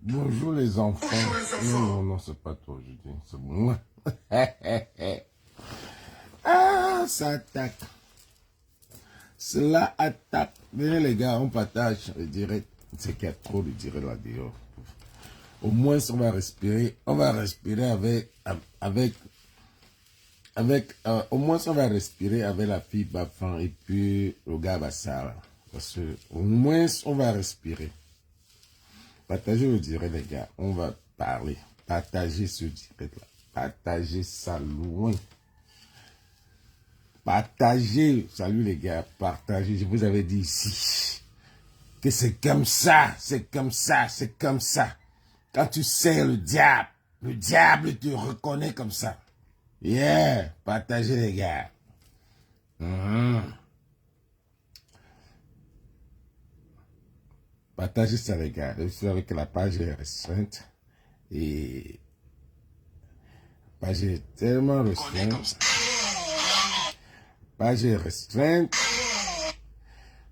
Bonjour les enfants. Bonjour les enfants. Non, non, non, c'est pas toi aujourd'hui. C'est moi. Ah, ça attaque. Cela attaque. Venez les gars, on partage le direct. C'est qu'il y a trop de direct là dehors. Au moins, on va respirer. On va respirer au moins, on va respirer avec la fille Bafan et puis le gars Bassara. Parce que au moins, on va respirer. Partagez le direct, les gars. On va parler. Partagez ce direct-là. Partagez ça loin. Partagez. Salut, les gars. Partagez. Je vous avais dit ici que c'est comme ça. C'est comme ça. C'est comme ça. Quand tu sais le diable te reconnaît comme ça. Yeah. Partagez, les gars. Partagez ça, les gars. Vous savez que la page est restreinte. Et la page est tellement restreinte. La page est restreinte.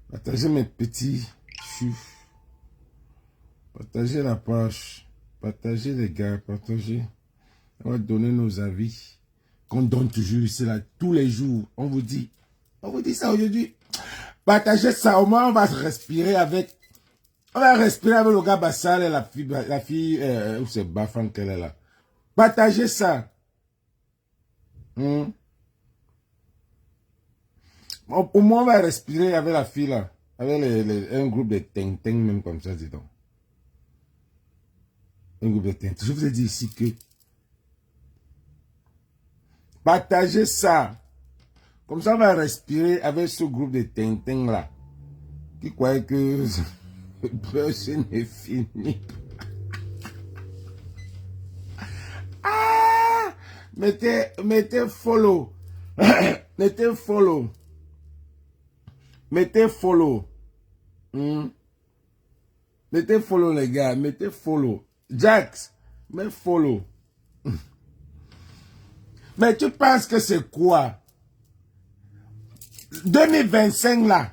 Partagez mes petits choux. Partagez la page. Partagez, les gars. Partagez. On va donner nos avis. Qu'on donne toujours ici, là, tous les jours. On vous dit ça aujourd'hui. Partagez ça. Au moins, on va respirer avec. On va respirer avec le gars Bassal et la fille, où c'est Bafan qu'elle est là. Partagez ça. Au moins, on va respirer avec la fille là. Avec un groupe de ting-ting, même comme ça, dis donc. Un groupe de ting-ting. Je vous ai dit ici que. Partagez ça. Comme ça, on va respirer avec ce groupe de ting-ting là. Qui croyait que. Ce n'est fini. Ah! Mettez follow. Mettez follow. Mettez follow. Mettez follow, les gars. Mettez follow. Jax, mets follow. Mais tu penses que c'est quoi? 2025 là.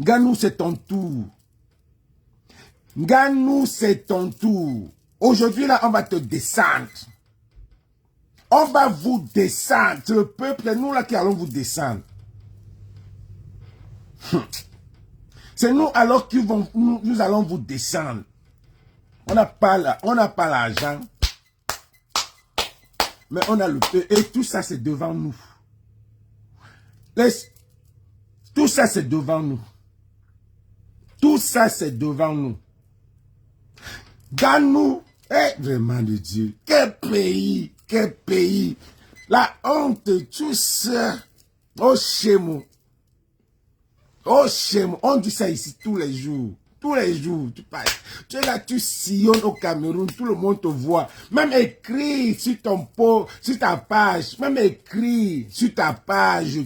Ganou, c'est ton tour. Ganou, c'est ton tour. Aujourd'hui là, on va te descendre. On va vous descendre. C'est le peuple, c'est nous là qui allons vous descendre. C'est nous alors qui vont, nous allons vous descendre. On n'a pas l'argent. Mais on a le peu. Et tout ça, c'est devant nous. Tout ça, c'est devant nous. Tout ça, c'est devant nous. Ganou, vraiment de Dieu. Quel pays, quel pays. La honte, tout ça. Oh, chez moi. Oh, chez moi. On dit ça ici tous les jours. Tous les jours, tu parles. Tu es là, tu sillonnes au Cameroun, tout le monde te voit. Même écrit sur ton pot, sur ta page, même écrit sur ta page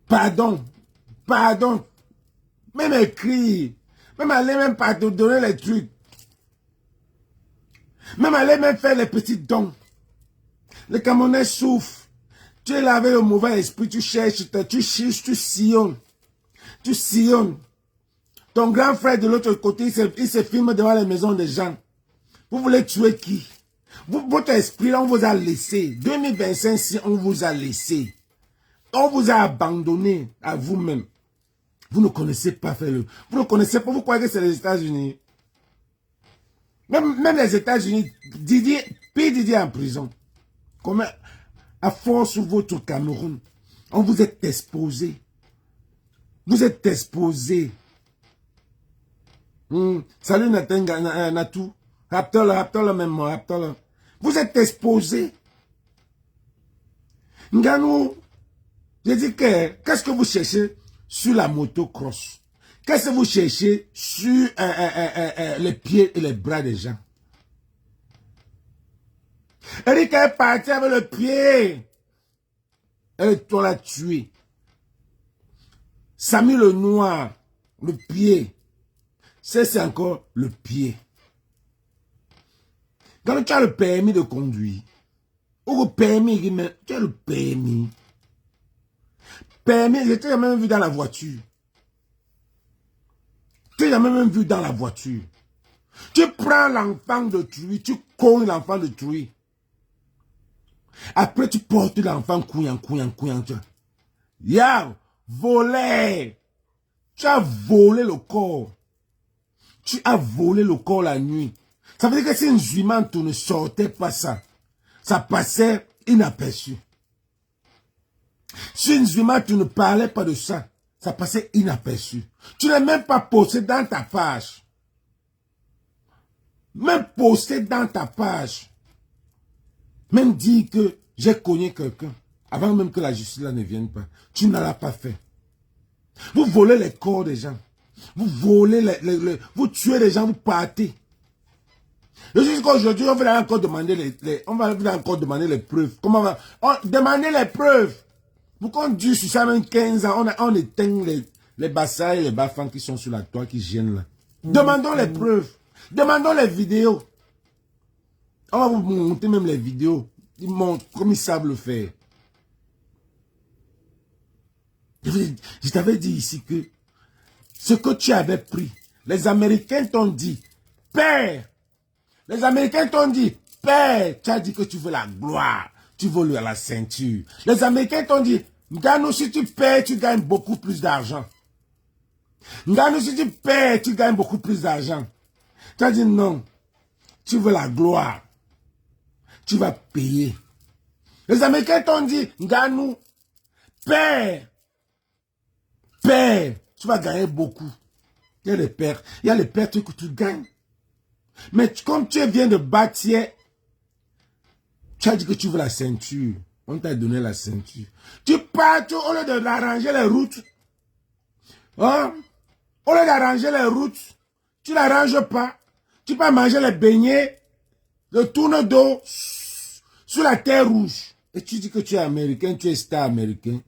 pardon, même écrit, même aller même pas te donner les trucs. Même aller même faire les petits dons. Les Camerounais souffrent. Tu es là avec le mauvais esprit, tu cherches, tu sillonnes. Tu sillonnes. Ton grand frère de l'autre côté, il se filme devant les maisons des gens. Vous voulez tuer qui? Votre esprit, on vous a laissé. 2025, si on vous a laissé. On vous a abandonné à vous-même. Vous ne connaissez pas faire le... Vous ne connaissez pas, vous croyez que c'est les États-Unis. Même les États-Unis, Didier en prison. Comment, à force sur votre Cameroun, on vous est exposé. Vous êtes exposé. Salut Natou. Raptor même moi, Raptor. Vous êtes exposé. Nganou, j'ai dit que, qu'est-ce que vous cherchez sur la motocross? Qu'est-ce que vous cherchez sur les pieds et les bras des gens? Erika est partie avec le pied. On l'a tué. Samy le Noir, le pied. C'est encore le pied. Quand tu as le permis de conduire, ou le permis, tu as le permis. Permis, je t'ai jamais même vu dans la voiture. Tu n'as même vu dans la voiture. Tu prends l'enfant d'autrui, tu cognes l'enfant d'autrui. Après, tu portes l'enfant couillant. Ya, volé. Tu as volé le corps. Tu as volé le corps la nuit. Ça veut dire que si une jument ne sortait pas ça, ça passait inaperçu. Si une jument ne parlait pas de ça, ça passait inaperçu. Tu n'as même pas posté dans ta page. Même posté dans ta page. Même dire que j'ai cogné quelqu'un. Avant même que la justice là ne vienne pas. Tu ne l'as pas fait. Vous volez les corps des gens. Vous volez vous tuez les gens, vous partez. Je dis qu'aujourd'hui, on va encore demander les preuves. Comment on va demander les preuves. Pour qu'on dure sur ça même 15 ans, on éteint les bassins et les bafans qui sont sur la toile, qui gênent là. Demandons les preuves. Demandons les vidéos. On va vous montrer même les vidéos. Ils montrent comme ils savent le faire. Je t'avais dit ici que ce que tu avais pris, les Américains t'ont dit, père. Les Américains t'ont dit, père. Tu as dit que tu veux la gloire. Tu veux la ceinture. Les Américains t'ont dit, Nganou, si tu paies, tu gagnes beaucoup plus d'argent. Nganou, si tu paies, tu gagnes beaucoup plus d'argent. Tu as dit non. Tu veux la gloire. Tu vas payer. Les Américains t'ont dit, Nganou, paie. Paie. Tu vas gagner beaucoup. Il y a les pertes. Il y a les pertes que tu gagnes. Mais comme tu viens de bâtir, tu as dit que tu veux la ceinture. On t'a donné la ceinture. Tu pars, au lieu d'arranger les routes. Hein? Au lieu d'arranger les routes, tu n'arranges pas. Tu peux manger les beignets, le tourne d'eau sur la terre rouge. Et tu dis que tu es américain, tu es star américain.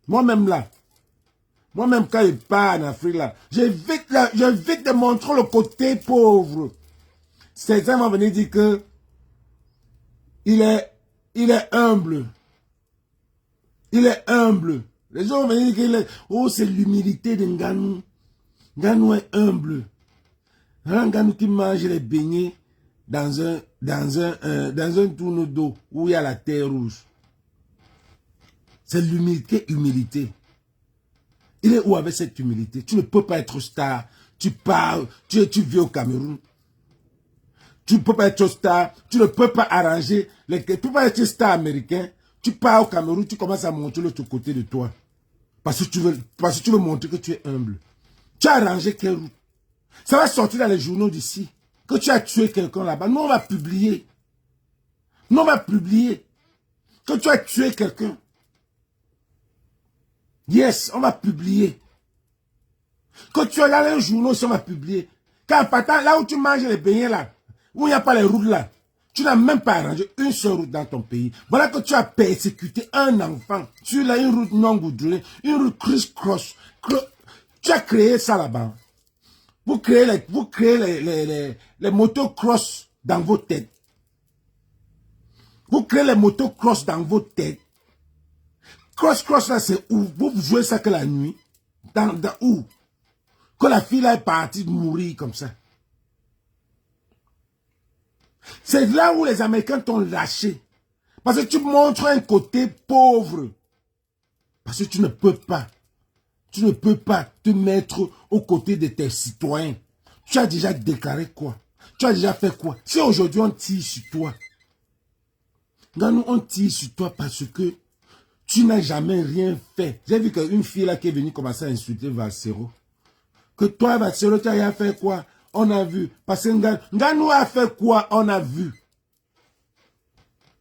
Moi-même là. Moi-même quand je pars en Afrique là, j'évite de montrer le côté pauvre. Certains vont venir dire que il est humble. Il est humble. Les gens vont venir dire qu'il est... Oh, c'est l'humilité de Nganou. Nganou est humble. Nganou qui mange les beignets dans un tourneau d'eau où il y a la terre rouge. C'est l'humilité, humilité. Il est où avec cette humilité? Tu ne peux pas être star. Tu parles, tu vis au Cameroun. Tu ne peux pas être star. Tu ne peux pas arranger. Tu ne peux pas être star américain. Tu pars au Cameroun, tu commences à montrer l'autre côté de toi. Parce que tu veux montrer que tu es humble. Tu as arrangé quelle route? Ça va sortir dans les journaux d'ici. Que tu as tué quelqu'un là-bas. Nous, on va publier. Nous, on va publier. Que tu as tué quelqu'un. Yes, on va publier. Que tu es dans les journaux, on va publier. Quand partant, là où tu manges les beignets là, où il n'y a pas les routes là, tu n'as même pas arrangé une seule route dans ton pays. Voilà que tu as persécuté un enfant sur une route non goudronnée, une route criss-cross. Tu as créé ça là-bas. Vous créez les motocross dans vos têtes. Vous créez les motocross dans vos têtes. Cross là, c'est où? Vous jouez ça que la nuit. Dans où? Que la fille là est partie mourir comme ça. C'est là où les Américains t'ont lâché. Parce que tu montres un côté pauvre. Parce que tu ne peux pas. Tu ne peux pas te mettre aux côtés de tes citoyens. Tu as déjà déclaré quoi? Tu as déjà fait quoi? Si aujourd'hui on tire sur toi, nous on tire sur toi parce que tu n'as jamais rien fait. J'ai vu qu'une fille là qui est venue commencer à insulter Valsero. Que toi, Valsero, tu as rien fait quoi? On a vu. Parce que Nganou a fait quoi? On a vu.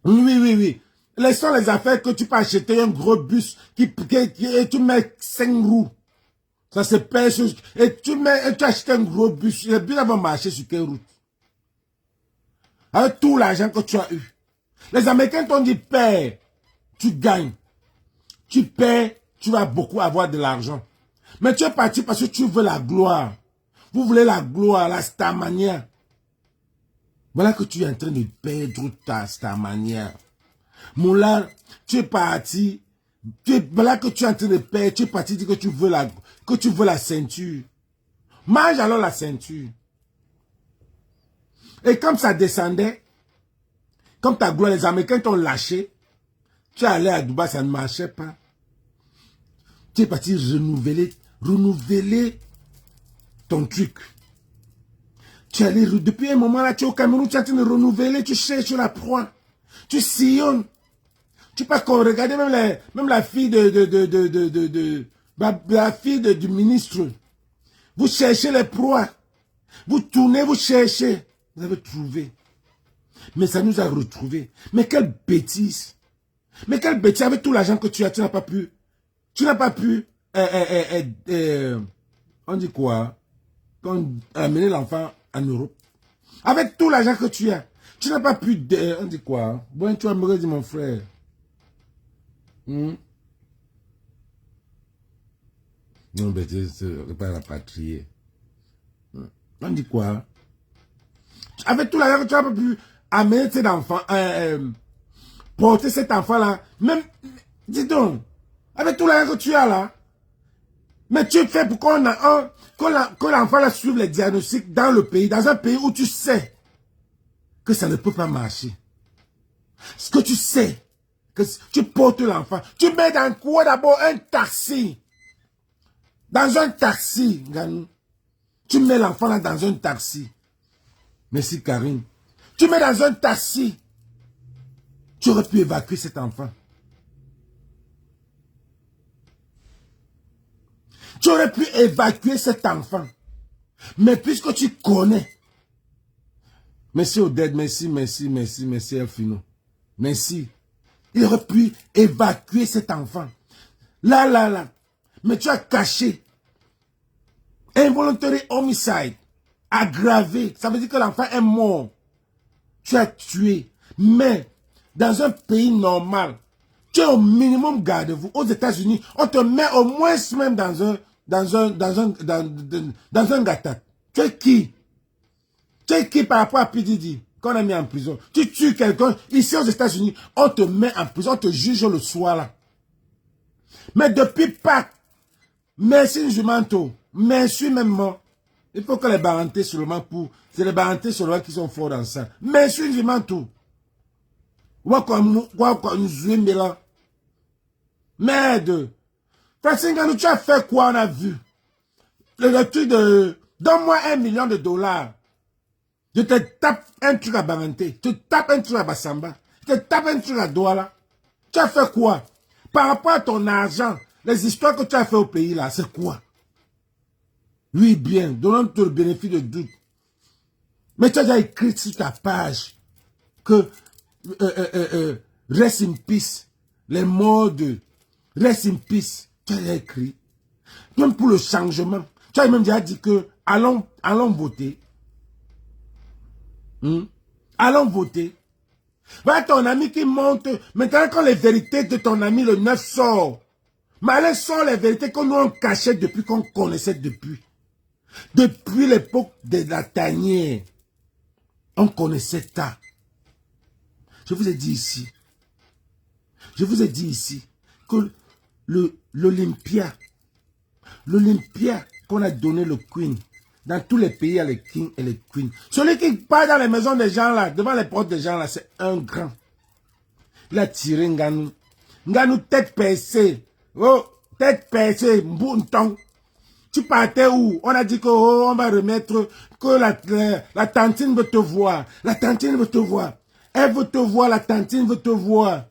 Oui. Laissons les affaires que tu peux acheter un gros bus et tu mets 5 roues. Ça se pèse. Et tu achètes un gros bus. Les bus vont marcher sur quelle route? Avec tout l'argent que tu as eu. Les Américains t'ont dit, paie, tu gagnes. Tu paies, tu vas beaucoup avoir de l'argent. Mais tu es parti parce que tu veux la gloire. Vous voulez la gloire, la starmania. Voilà que tu es en train de perdre ta starmania. Moula, tu es parti Voilà que tu es en train de perdre, tu es parti dire que tu veux la ceinture. Mange alors la ceinture. Et comme ça descendait, comme ta gloire, les Américains t'ont lâché, tu es allé à Dubaï, ça ne marchait pas. Tu es parti renouveler ton truc. Tu es allé, depuis un moment là, tu es au Cameroun, tu es en train de renouveler, tu cherches la proie. Tu sillonnes. Tu peux regarder même la fille la fille du ministre. Vous cherchez les proies. Vous tournez, vous cherchez. Vous avez trouvé. Mais ça nous a retrouvés. Mais quelle bêtise. Mais quelle bêtise. Avec tout l'argent que tu as, tu n'as pas pu. Tu n'as pas pu. On dit quoi? Amener l'enfant en Europe. Avec tout l'argent que tu as, tu n'as pas pu. On dit quoi? Bon, tu vas me dire, mon frère. Non, mais c'est pas rapatrié. On dit quoi? Avec tout l'argent que tu n'as pas pu amener cet enfant, porter cet enfant-là, même, dis donc, avec tout l'argent que tu as là, mais tu fais pour que l'enfant là suive les diagnostics dans le pays, dans un pays où tu sais que ça ne peut pas marcher. Ce que tu sais, que tu portes l'enfant, tu mets dans quoi d'abord un taxi. Dans un taxi, Ganou. Tu mets l'enfant là dans un taxi. Merci Karine. Tu mets dans un taxi. Tu aurais pu évacuer cet enfant. Tu aurais pu évacuer cet enfant. Mais puisque tu connais. Merci Odette, merci Elfino. Merci. Il aurait pu évacuer cet enfant. Là. Mais tu as caché. Involuntary homicide. Aggravé. Ça veut dire que l'enfant est mort. Tu as tué. Mais, dans un pays normal, tu es au minimum garde-vous. Aux États-Unis, on te met au moins même dans un gâteau. Tu es qui? Tu es qui par rapport à P. qu'on a mis en prison? Tu tues quelqu'un, ici aux États-Unis, on te met en prison, on te juge le soir là. Mais depuis Pâques, merci Njumanto, merci même moi. Il faut que les parentés seulement pour... C'est les parentés seulement qui sont forts dans ça. Merci Njumanto. Merde. Francine, tu as fait quoi, on a vu? Le truc de... Donne-moi $1 million. Je te tape un truc à Baranté. Je te tape un truc à Bassamba. Je te tape un truc à Douala. Tu as fait quoi? Par rapport à ton argent, les histoires que tu as fait au pays là, c'est quoi? Oui, bien, donnons-te le bénéfice de doute. Mais tu as déjà écrit sur ta page que rest in peace, les morts de rest in peace. Tu as déjà écrit. Même pour le changement. Tu as même déjà dit que allons voter. Allons voter. Voilà ton ami qui monte. Maintenant, quand les vérités de ton ami, le 9 sort. Mais allez sort les vérités que nous on cachait depuis qu'on connaissait depuis. Depuis l'époque de la tanière. On connaissait ça. Je vous ai dit ici. Je vous ai dit ici que l'Olympia qu'on a donné le Queen. Dans tous les pays, il y a les kings et les queens. Celui qui part dans les maisons des gens là, devant les portes des gens là, c'est un grand. Il a tiré Nganou. Nganou tête percée. Oh, tête percée, mbountong. Tu partais où? On a dit que on va remettre, que la tantine veut te voir. La tantine veut te voir. Elle veut te voir, la tantine veut te voir.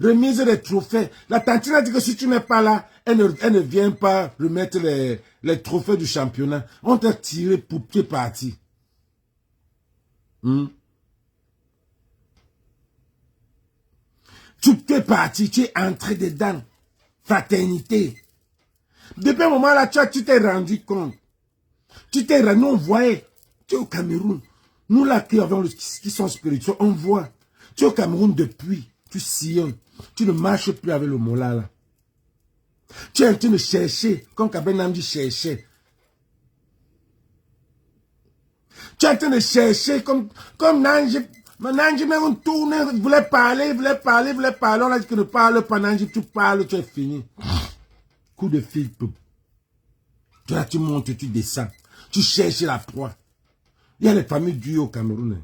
Remise des trophées. La tantine a dit que si tu n'es pas là, elle ne vient pas remettre les trophées du championnat. On t'a tiré pour tu es parti. Tu es parti, tu es entré dedans. Fraternité. Depuis un moment là, tu t'es rendu compte. Nous on voyait. Tu es au Cameroun. Nous là qui sont spirituels, on voit. Tu es au Cameroun depuis. Tu sillonnes. Tu ne marches plus avec le mola là. Tu es en train de chercher, comme Kabel Namdi cherchait. Tu es en train de chercher, comme Nange, Nanji même on tourne, il voulait parler. On a dit que ne parle pas, Nanji, tu parles, tu es fini. Coup de fil, là, tu montes, tu descends. Tu cherches la proie. Il y a les familles dures au Cameroun.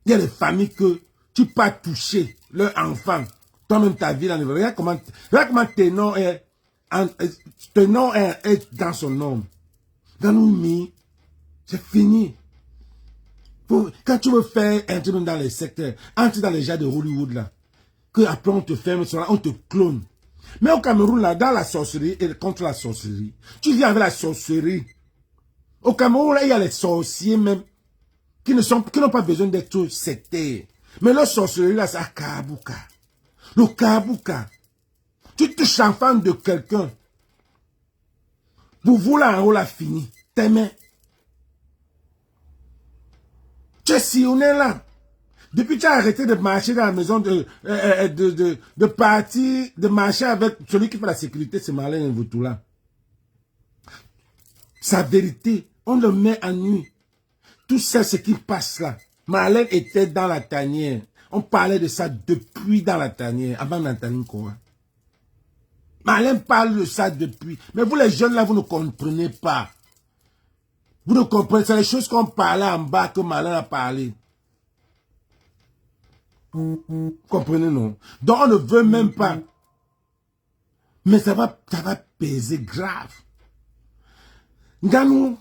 Il y a les familles que tu peux pas toucher leur enfant. Toi-même, ta vie, regarde comment tes noms est dans son nom. Dans nous, c'est fini. Quand tu veux faire entrer dans les secteurs, entrer dans les gens de Hollywood, là, que après on te ferme, on te clone. Mais au Cameroun, là, dans la sorcellerie et contre la sorcellerie, tu viens avec la sorcellerie. Au Cameroun, là, il y a les sorciers même, qui n'ont pas besoin d'être sectaires. Mais leur sorcellerie, là, c'est à Kabuka. Le Kabuka. Tu touches l'enfant de quelqu'un. Pour vous, là, en haut, là, fini. Tes mains. Tu es sillonné là. Depuis que tu as arrêté de marcher dans la maison, de partir, de marcher avec celui qui fait la sécurité, c'est Marlène Mvutula. Sa vérité, on le met en nuit. Tout ça, ce qui passe là. Marlène était dans la tanière. On parlait de ça depuis dans la tanière, avant d'entendre quoi. Marlène parle de ça depuis. Mais vous les jeunes là, vous ne comprenez pas. Vous ne comprenez, c'est les choses qu'on parlait en bas que Marlène a parlé. Comprenez, non? Donc on ne veut même pas. Mais ça va peser grave. Ganou,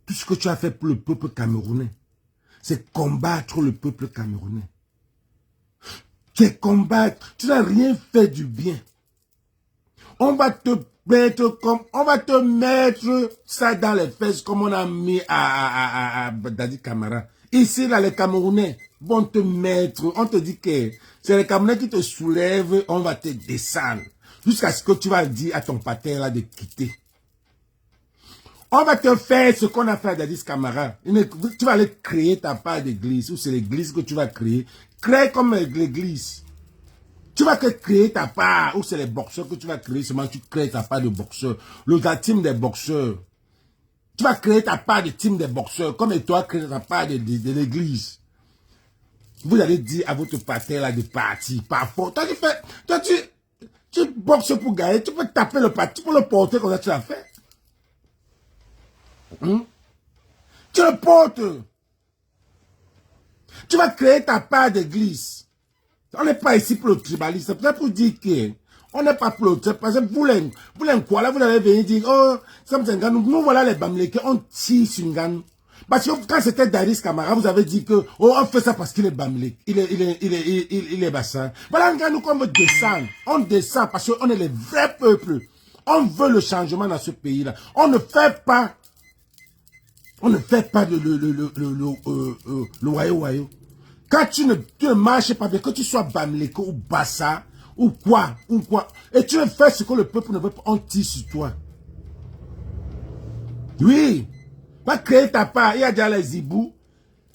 tout ce que tu as fait pour le peuple camerounais, c'est combattre le peuple camerounais. C'est combattre, tu n'as rien fait du bien. On va te mettre ça dans les fesses comme on a mis à Dadi Camara. Ici, là, les Camerounais vont te mettre, on te dit que c'est les Camerounais qui te soulèvent, on va te descendre. Jusqu'à ce que tu vas dire à ton pater là de quitter. On va te faire ce qu'on a fait à Dadis Camara. Tu vas aller créer ta part d'église, ou c'est l'église que tu vas créer. Crée comme l'église. Tu vas créer ta part, ou c'est les boxeurs que tu vas créer, seulement tu crées ta part de boxeur. La team des boxeurs. Tu vas créer ta part de team des boxeurs, comme toi créer ta part de l'église. Vous allez dire à votre pater là de partir, parfois. Tu boxes pour gagner, tu peux taper le parti, tu peux le porter comme ça tu l'as fait. Tu le portes. Tu vas créer ta part d'église. On n'est pas ici pour le tribalisme. C'est peut-être pour dire que on n'est pas pour le tribalisme. Parce que vous quoi là, vous allez venir dire, oh, nous voilà les Bamileke, on tire sur Nganou. Parce que quand c'était Dadis Camara, vous avez dit que, oh, on fait ça parce qu'il est Bamileke. Il est bassin. Voilà Nganou qu'on veut descendre. On descend parce qu'on est les vrais peuples. On veut le changement dans ce pays-là. On ne fait pas le wayo. Quand tu ne marches pas bien, que tu sois Bamileke ou Bassa, ou quoi, et tu ne fais ce que le peuple ne veut pas, on tire sur toi. Oui. Va créer ta part. Il y a déjà les Zibou,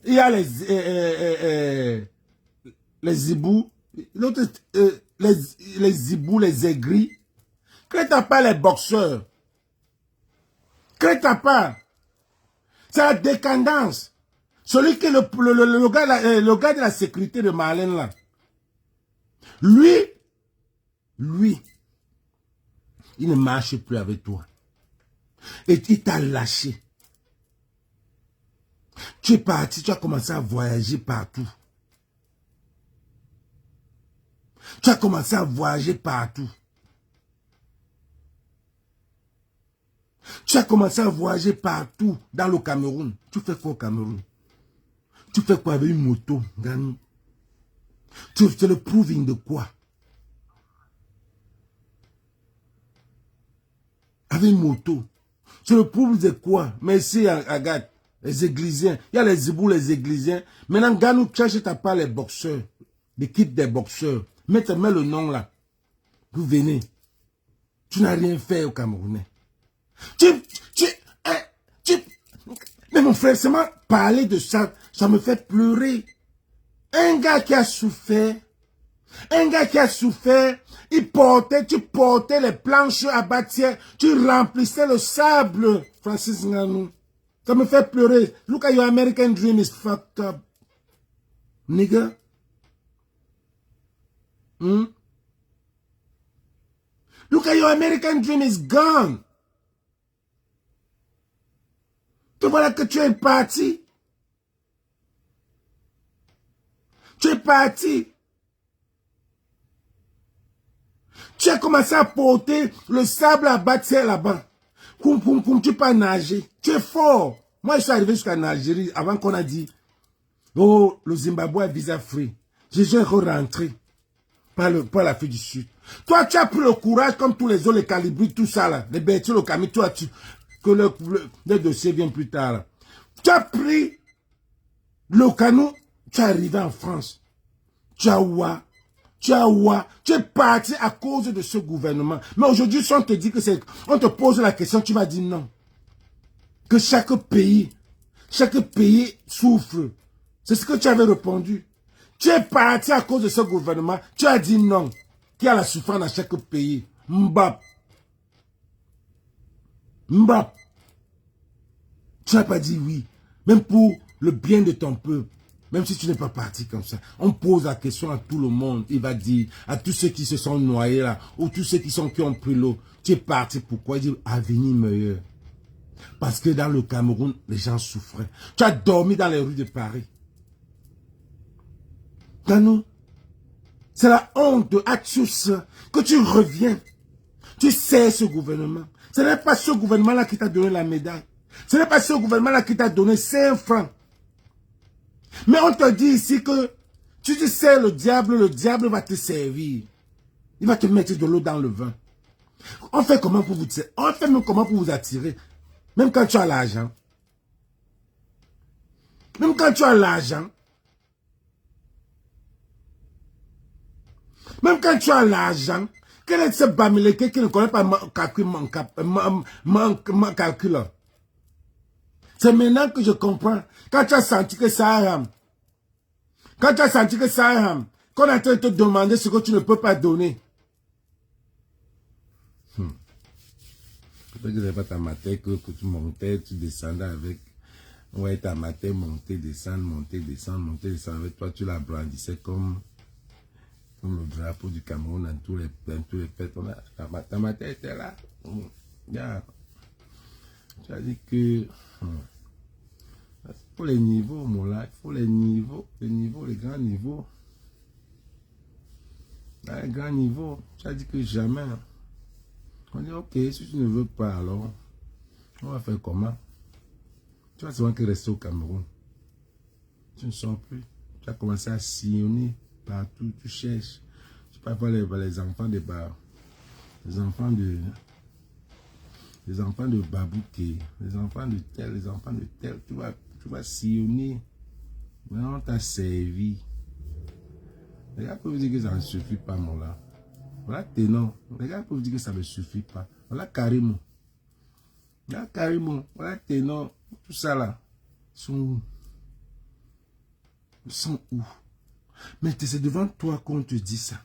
il y a les Zibou, les Zibou, les aigris. Crée ta part, les boxeurs. Crée ta part. C'est la décadence. Celui qui est le gars de la sécurité de Marlène là. Lui, il ne marche plus avec toi. Et il t'a lâché. Tu es parti, tu as commencé à voyager partout. Tu as commencé à voyager partout. Tu as commencé à voyager partout dans le Cameroun. Tu fais quoi au Cameroun? Tu fais quoi avec une moto, Ganou? Tu fais le proving de quoi? Avec une moto. Tu le prouves de quoi? Merci, Agathe. Les églisiens. Il y a les zibous, les églisiens. Maintenant, Ganou, cherche ta part les boxeurs. L'équipe des boxeurs. Mets le nom là. Vous venez. Tu n'as rien fait au Camerounais. Mais mon frère, seulement parler de ça, ça me fait pleurer. Un gars qui a souffert, tu portais les planches à bâtir, tu remplissais le sable, Francis Nganou. Ça me fait pleurer. Look at your American dream is fucked up. Nigga. Look at your American dream is gone. Tu vois là que tu es parti. Tu es parti. Tu as commencé à porter le sable à battre là-bas. Koum, koum, koum, tu peux nager. Tu es fort. Moi, je suis arrivé jusqu'à Algérie avant qu'on a dit, oh, le Zimbabwe est visa free. J'ai rentré par l'Afrique du Sud. Toi, tu as pris le courage comme tous les autres, les calibris, tout ça là. Les bêtises, le camion, toi, que le dossier vient plus tard là. Tu as pris le canot, tu es arrivé en France. Tu es parti à cause de ce gouvernement. Mais aujourd'hui, si on te dit que on te pose la question, tu vas dire non. Que chaque pays souffre. C'est ce que tu avais répondu. Tu es parti à cause de ce gouvernement, tu as dit non. Qui a la souffrance dans chaque pays. Mbap. Tu n'as pas dit oui. Même pour le bien de ton peuple. Même si tu n'es pas parti comme ça. On pose la question à tout le monde. Il va dire à tous ceux qui se sont noyés là. Ou tous ceux qui ont pris l'eau. Tu es parti pourquoi? Il dit avenir meilleur. Parce que dans le Cameroun, les gens souffraient. Tu as dormi dans les rues de Paris. Dans c'est la honte de Atsius que tu reviens. Tu sais ce gouvernement. Ce n'est pas ce gouvernement-là qui t'a donné la médaille. Ce n'est pas ce gouvernement-là qui t'a donné 5 francs. Mais on te dit ici que tu te sais le diable va te servir. Il va te mettre de l'eau dans le vin. On fait comment pour vous tirer? On fait même comment pour vous attirer? Même quand tu as l'argent. Même quand tu as l'argent. Même quand tu as l'argent. Quel est ce bamileke qui ne connaît pas mon calcul? C'est maintenant que je comprends. Quand tu as senti que ça rame. Quand tu as senti que ça rame. Qu'on est en train de te demander ce que tu ne peux pas donner. Peut-être que c'est pas ta matière que tu montais, tu descendais avec. Ouais, ta matière monter, descendre, monter, descendre, monter, descendre. Avec toi, tu la brandissais comme le drapeau du Cameroun dans tous les fêtes. Ta matière était là. Yeah. Tu as dit que pour les niveaux, mon là, il faut les grands niveaux. Les grands niveaux, tu as dit que jamais. On dit ok, si tu ne veux pas alors, on va faire comment? Tu vas souvent que rester au Cameroun. Tu ne sors plus. Tu as commencé à sillonner partout, tu cherches. Tu peux voir les enfants de bar. Les enfants de Babouké, les enfants de tel, tu vas sillonner. Maintenant, on t'a servi. Les gars peuvent dire que ça ne suffit pas, mon là. Voilà Ténon. Les gars peuvent dire que ça ne suffit pas. Voilà Karimou. Voilà Ténon. Tout ça là. Ils sont où? Mais c'est devant toi qu'on te dit ça.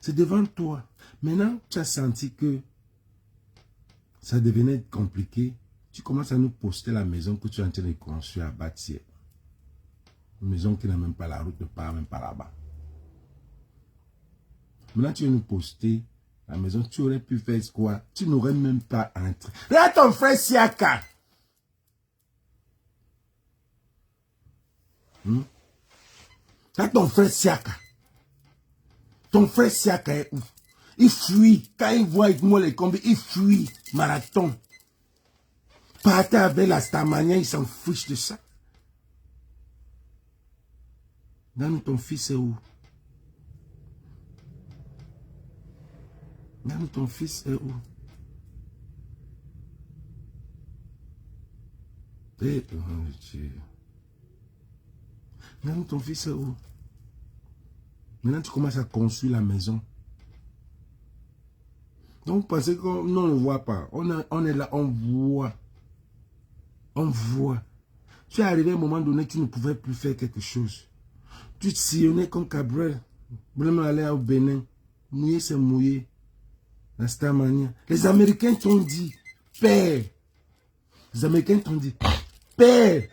C'est devant toi. Maintenant, tu as senti que ça devenait compliqué. Tu commences à nous poster la maison que tu es en train de construire à bâtir. Une maison qui n'a même pas la route, ne part même pas là-bas. Maintenant, tu veux nous poster la maison. Tu aurais pu faire quoi? Tu n'aurais même pas entré. Là, ton frère Siaka. Là, ton frère Siaka. Ton frère Siaka est où? Il fuit. Quand il voit avec moi les combis, il fuit. Marathon. Partez avec la Stamania, il s'en fiche de ça. Nan, ton fils est où? Nan, ton fils est où? Eh, oh Dieu. Nan, ton fils est où? Maintenant, tu commences à construire la maison. Donc, vous pensez qu'on ne le voit pas. On est là, on voit. On voit. Tu es arrivé à un moment donné, tu ne pouvais plus faire quelque chose. Tu te sillonnais comme Cabrel. Vraiment aller au Bénin. Mouiller, c'est mouiller. La Starmania. Les Américains t'ont dit, père. Les Américains t'ont dit, perds.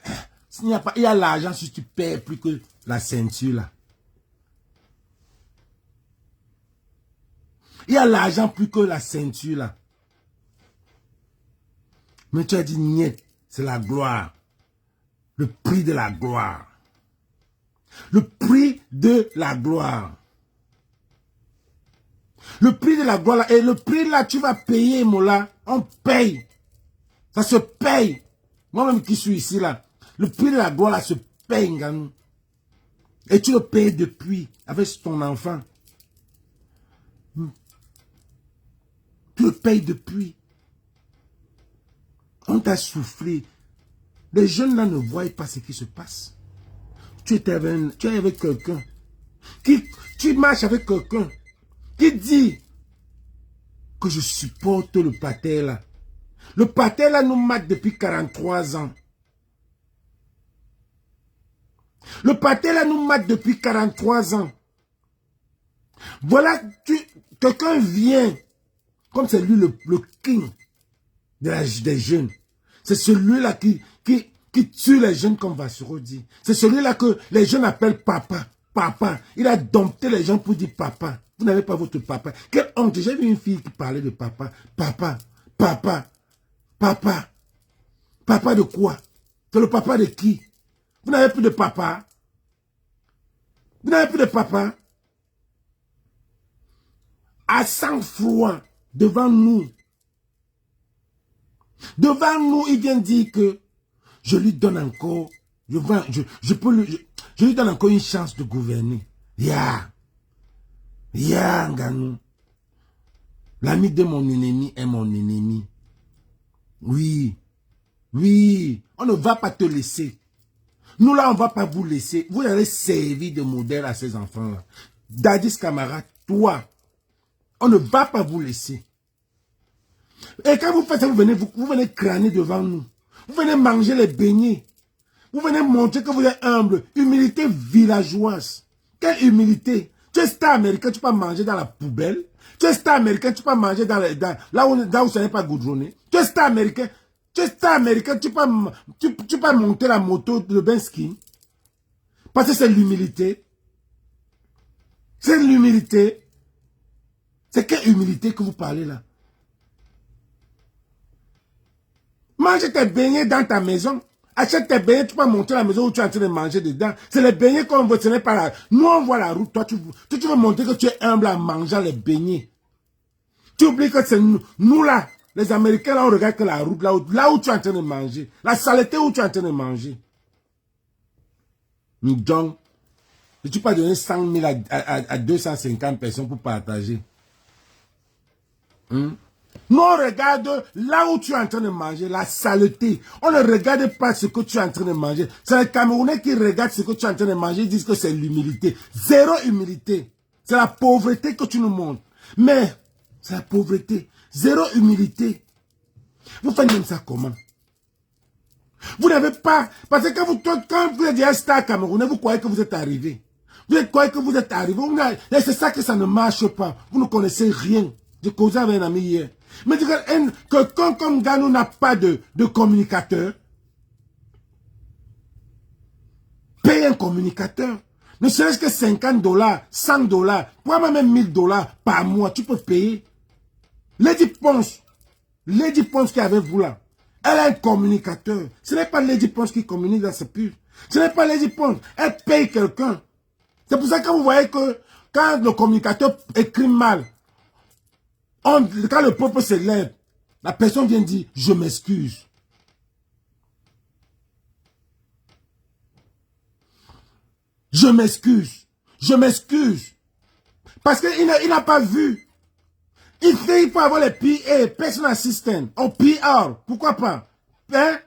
S'il n'y a pas, il y a l'argent si tu perds plus que la ceinture là. Il y a l'argent plus que la ceinture là. Mais tu as dit, niet, c'est la gloire. Le prix de la gloire. Le prix de la gloire. Le prix de la gloire là. Et le prix là, tu vas payer, Mola. On paye. Ça se paye. Moi-même qui suis ici là. Le prix de la gloire là se paye, Nganou. Et tu le payes depuis, avec ton enfant. Tu le payes depuis. On t'a soufflé. Les jeunes là ne voient pas ce qui se passe. Tu es avec quelqu'un. Tu marches avec quelqu'un qui dit que je supporte le pater là. Le pater là nous mate depuis 43 ans. Le pater là nous mate depuis 43 ans. Voilà, quelqu'un vient, comme c'est lui le king des jeunes. C'est celui-là qui tue les jeunes, comme Vassero dit. C'est celui-là que les jeunes appellent papa. Papa. Il a dompté les gens pour dire papa. Vous n'avez pas votre papa. Quelle honte. J'ai vu une fille qui parlait de papa. Papa. Papa. Papa. Papa de quoi? C'est le papa de qui? Vous n'avez plus de papa? Vous n'avez plus de papa? À sang-froid, devant nous. Devant nous, il vient dire que je lui donne encore, je lui donne encore une chance de gouverner. Nganou. L'ami de mon ennemi est mon ennemi. Oui, on ne va pas te laisser. Nous là, on ne va pas vous laisser. Vous allez servir de modèle à ces enfants-là. Dadis camarade, toi, on ne va pas vous laisser. Et quand vous faites ça, vous venez crâner devant nous. Vous venez manger les beignets. Vous venez montrer que vous êtes humble. Humilité villageoise. Quelle humilité? Tu es star américain, tu peux manger dans la poubelle. Tu es star américain, tu peux manger là où ça n'est pas goudronné. Tu es star américain, tu peux monter la moto de Bensky. Parce que c'est l'humilité. C'est l'humilité. C'est quelle humilité que vous parlez là? Mange tes beignets dans ta maison. Achète tes beignets, tu peux monter la maison où tu es en train de manger dedans. C'est les beignets qu'on veut, ce n'est pas là. Nous, on voit la route. Toi, tu veux montrer que tu es humble en mangeant les beignets. Tu oublies que c'est nous là, les Américains, là, on regarde que la route, là où tu es en train de manger. La saleté où tu es en train de manger. Donc, je ne suis pas donné 100 000 à 250 personnes pour partager. Nous, on regarde là où tu es en train de manger, la saleté. On ne regarde pas ce que tu es en train de manger. C'est les Camerounais qui regardent ce que tu es en train de manger, ils disent que c'est l'humilité. Zéro humilité. C'est la pauvreté que tu nous montres. Mais, c'est la pauvreté. Zéro humilité. Vous faites même ça comment? Vous n'avez pas... Parce que quand vous êtes un star camerounais, vous croyez que vous êtes arrivé. Vous croyez que vous êtes arrivé. Et c'est ça que ça ne marche pas. Vous ne connaissez rien. J'ai causé avec un ami hier. Mais quelqu'un comme Nganou n'a pas de communicateur. Paye un communicateur. Ne serait-ce que 50 $, 100 $, pourquoi même 1000 $ par mois, tu peux payer. Lady Ponce qui est avec vous là, elle a un communicateur. Ce n'est pas Lady Ponce qui communique dans ce pub. Ce n'est pas Lady Ponce. Elle paye quelqu'un. C'est pour ça que vous voyez que quand le communicateur écrit mal, quand le peuple se lève, la personne vient dire « Je m'excuse ». Je m'excuse. Je m'excuse. Parce qu'il n'a pas vu. Il faut avoir les PA, Personal Assistant, ou PR. Pourquoi pas? Hein?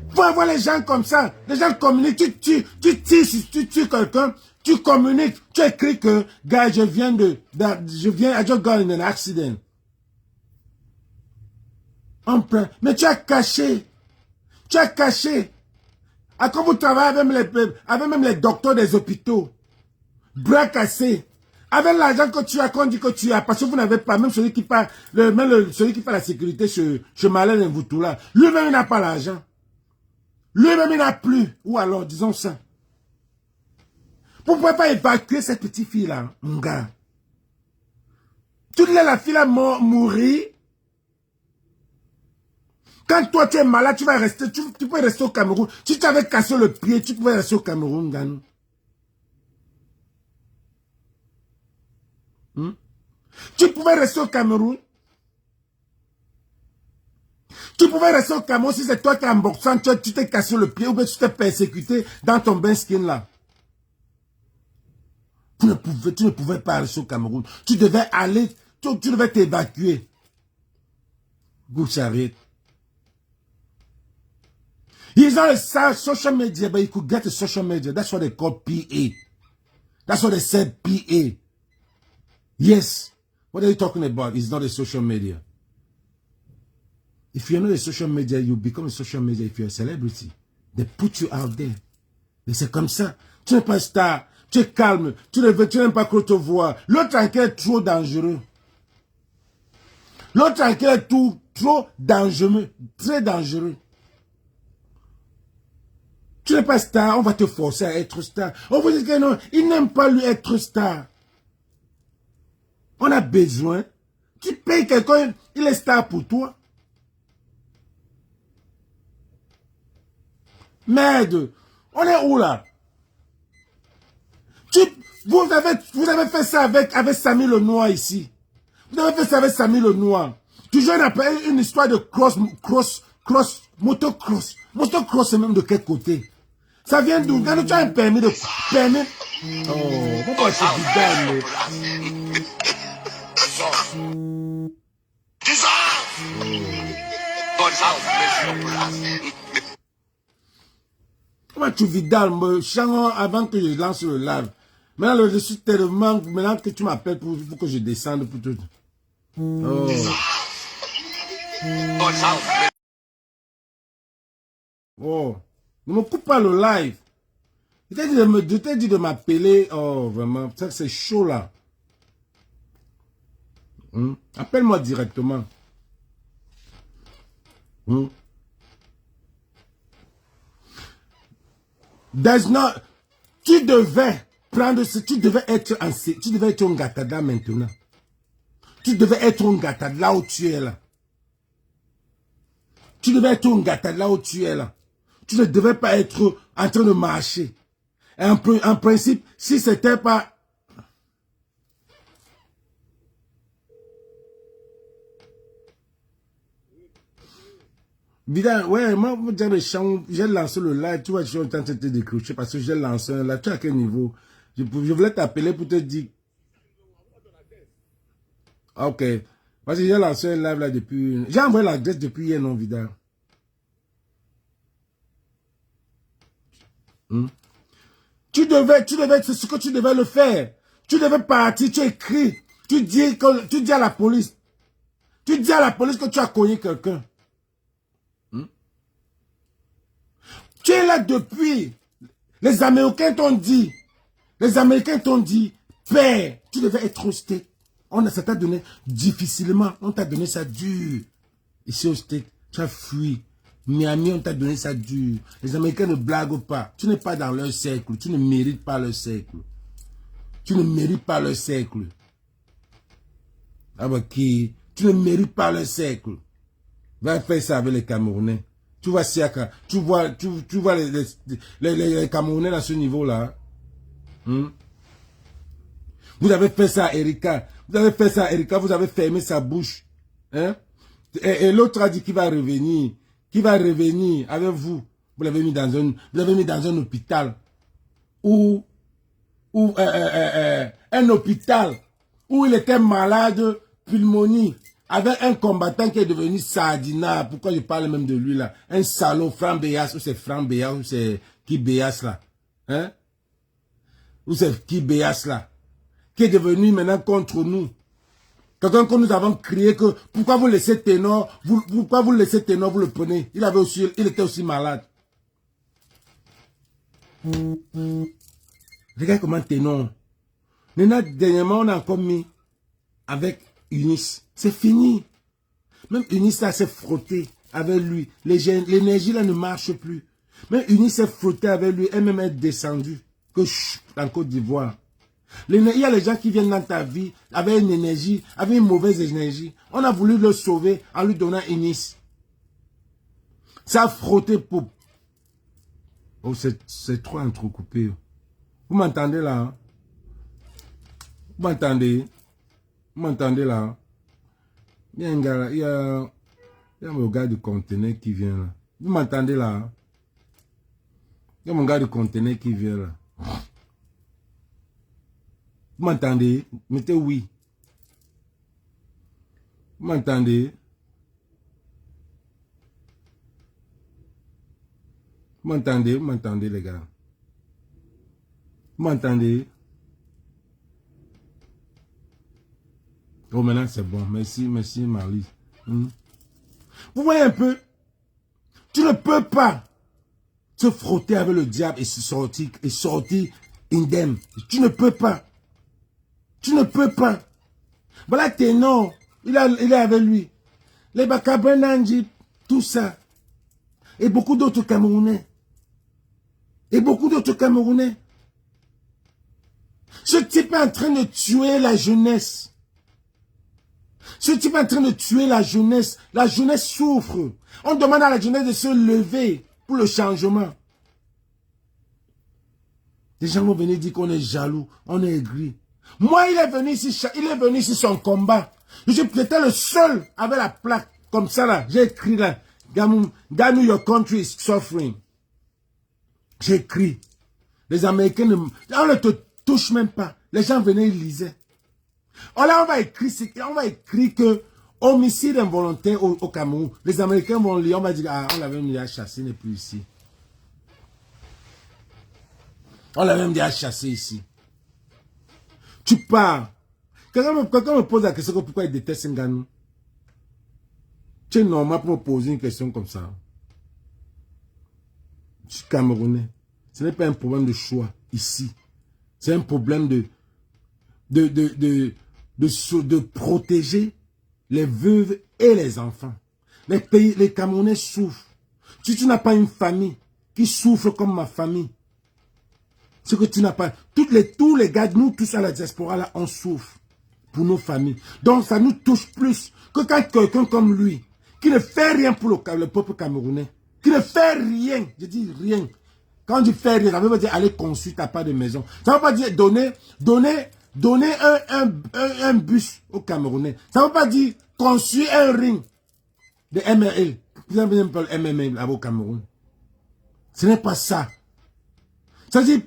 Il faut avoir les gens comme ça. Les gens communiquent. Tu tues quelqu'un. Tu communiques. Tu écris que, gars, I just got in an accident. Mais tu as caché. Tu as caché. Quand vous travaillez avec même les docteurs des hôpitaux, bras cassés, Avec l'argent que tu as, qu'on dit que tu as, parce que vous n'avez pas, même celui qui parle, celui qui fait la sécurité, ce malin Mvutula, lui-même il n'a pas l'argent. Lui-même il n'a plus. Ou alors, disons ça. Vous ne pouvez pas évacuer cette petite fille-là, mon gars. Tu laisses la fille-là mourir. Quand toi tu es malade, tu vas rester, tu peux rester au Cameroun. Si tu avais cassé le pied, tu pouvais rester au Cameroun, Ganou. Tu pouvais rester au Cameroun. Tu pouvais rester au Cameroun si c'est toi qui es en boxant, tu t'es cassé le pied ou bien tu t'es persécuté dans ton bain skin là. Tu ne pouvais pas rester au Cameroun. Tu devais aller, tu devais t'évacuer. Good chariot. He's on the social media, but he could get the social media. That's what they call PA. That's what they said, PA. Yes. What are you talking about? It's not a social media. If you're not a social media, you become a social media if you're a celebrity. They put you out there. Et c'est comme ça. Tu n'es pas star. Tu es calme. Tu n'aimes pas qu'on te voit. L'autre tranquille est trop dangereux. L'autre tranquille est trop dangereux. Très dangereux. Tu n'es pas star, on va te forcer à être star. On vous dit que non, il n'aime pas lui être star. On a besoin. Tu payes quelqu'un, il est star pour toi. Merde, on est où là? Vous avez fait ça avec Samy le Noir ici. Vous avez fait ça avec Samy le Noir. Tu joues une histoire de motocross. Motocross, c'est même de quel côté? Ça vient d'où? Quand tu as un permis de... Oh, pourquoi c'est bizarre, Comment tu Vidal, avant que je lance le live. Maintenant, je suis tellement... Maintenant que tu m'appelles pour que je descende pour tout. Oh. Oh. Ne me coupe pas le live. Je t'ai dit de m'appeler. Oh, vraiment. C'est chaud là. Appelle-moi directement. Tu devais prendre ce. Tu devais être un Gatada maintenant. Tu devais être un Gatada là où tu es là. Tu devais être un Gatada là où tu es là. Tu ne devais pas être en train de marcher. Et en principe, si c'était pas... Vidal, ouais, moi, j'ai lancé le live, tu vois, je suis en train de te décrocher parce que j'ai lancé un live. Tu es à quel niveau? Je voulais t'appeler pour te dire... Ok. Parce que j'ai lancé un live là depuis... J'ai envoyé l'adresse depuis hier, non, Vidal? C'est ce que tu devais le faire. Tu devais partir, tu écris. Tu dis à la police. Tu dis à la police que tu as cogné quelqu'un. Tu es là depuis. Les Américains t'ont dit. Père, tu devais être au steak. Ça t'a donné difficilement. On t'a donné ça dur. Ici au steak, tu as fui. Miami, on t'a donné ça dur. Les Américains ne blaguent pas. Tu n'es pas dans leur cercle. Tu ne mérites pas leur cercle. Tu ne mérites pas leur cercle. Ah bah qui? Tu ne mérites pas leur cercle. Va faire ça avec les Camerounais. Tu vois Siaka. Tu vois les Camerounais à ce niveau-là. Vous avez fait ça à Erika. Vous avez fermé sa bouche. Hein? Et l'autre a dit qu'il va revenir. Qui va revenir avec vous. Vous l'avez mis dans un hôpital. Un hôpital où il était malade, pulmonie, avec un combattant qui est devenu Sardina. Pourquoi je parle même de lui là? Un salaud, Franck Béas, ou c'est Franck Béas, ou c'est qui Béas là? Hein? Ou c'est qui Béas là? Qui est devenu maintenant contre nous. Quelqu'un que nous avons crié que pourquoi vous laissez Ténor, vous le prenez. Il était aussi malade. Regarde comment Ténor. Maintenant, dernièrement, on a encore mis avec Eunice. C'est fini. Même Eunice là s'est frotté avec lui. L'énergie là ne marche plus. Même Eunice s'est frotté avec lui. Elle-même est descendue. Que en Côte d'Ivoire. Il y a les gens qui viennent dans ta vie avec une énergie, avec une mauvaise énergie. On a voulu le sauver en lui donnant Eunice. Ça a frotté pour... Oh, c'est trop entrecoupé. Vous m'entendez là? Hein? Vous m'entendez? Vous m'entendez là? Hein? Il y a un gars là, il y a mon gars du conteneur qui vient là. Vous m'entendez là? Hein? Il y a mon gars du conteneur qui vient là. Vous m'entendez? Mettez oui. Vous m'entendez? Vous m'entendez? Vous m'entendez les gars? Vous m'entendez? Oh, maintenant c'est bon. Merci, merci Marlise. Vous voyez un peu? Tu ne peux pas se frotter avec le diable et sortir indemne. Tu ne peux pas. Tu ne peux pas. Voilà Ténor. Il est avec lui. Les Bakabenanji, tout ça. Et beaucoup d'autres Camerounais. Et beaucoup d'autres Camerounais. Ce type est en train de tuer la jeunesse. Ce type est en train de tuer la jeunesse. La jeunesse souffre. On demande à la jeunesse de se lever pour le changement. Les gens vont venir dire qu'on est jaloux, on est aigri. Moi, il est venu ici son combat. J'étais le seul avec la plaque comme ça là. J'ai écrit là. Ganu, your country is suffering. J'ai écrit. Les Américains, on ne te touche même pas. Les gens venaient, ils lisaient. Oh là, on va écrire que homicide involontaire au Cameroun. Les Américains vont lire, on va dire, ah, on l'avait mis à chasser, il n'est plus ici. On l'a même dit à chasser ici. Tu pars. Quelqu'un me pose la question pourquoi il déteste Ngannou. Tu es normal pour me poser une question comme ça. Je suis Camerounais. Ce n'est pas un problème de choix ici. C'est un problème de protéger les veuves et les enfants. Les Camerounais souffrent. Si tu n'as pas une famille qui souffre comme ma famille, ce que tu n'as pas. Tous les gars, nous tous à la diaspora, là, on souffre pour nos familles. Donc ça nous touche plus que quand quelqu'un comme lui, qui ne fait rien pour le peuple camerounais, qui ne fait rien, je dis rien. Quand je fais rien, ça ne veut pas dire aller construire ta part de maison. Ça ne veut pas dire donner un bus aux Camerounais. Ça ne veut pas dire construire un ring de MRL. Vous avez même pas le MMA là au Cameroun. Ce n'est pas ça. Ça veut dire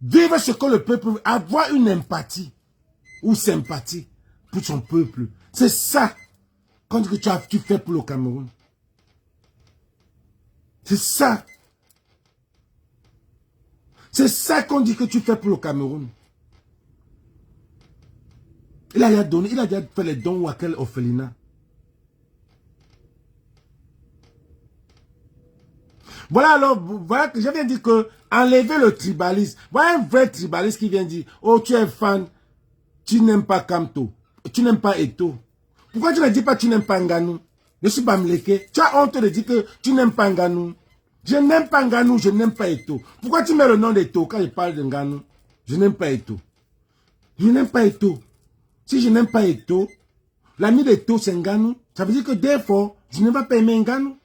vivre ce que le peuple, avoir une empathie ou sympathie pour son peuple. C'est ça qu'on dit que tu fais pour le Cameroun. C'est ça. C'est ça qu'on dit que tu fais pour le Cameroun. Il a déjà fait les dons à quel orphelinat. Voilà alors, voilà que je viens dire que enlever le tribalisme. Voilà un vrai tribaliste qui vient dire, oh tu es fan, tu n'aimes pas Kamto, tu n'aimes pas Eto. Pourquoi tu ne dis pas tu n'aimes pas Ngannou? Je suis Bamleke. Tu as honte de dire que tu n'aimes pas Ngannou. Je n'aime pas Ngannou, je n'aime pas Eto. Pourquoi tu mets le nom d'Eto quand il parle de Ngannou? Je n'aime pas Eto. Je n'aime pas Eto. Si je n'aime pas Eto, l'ami d'Eto c'est Ngannou. Ça veut dire que des fois, je ne vais pas aimer Ngannou.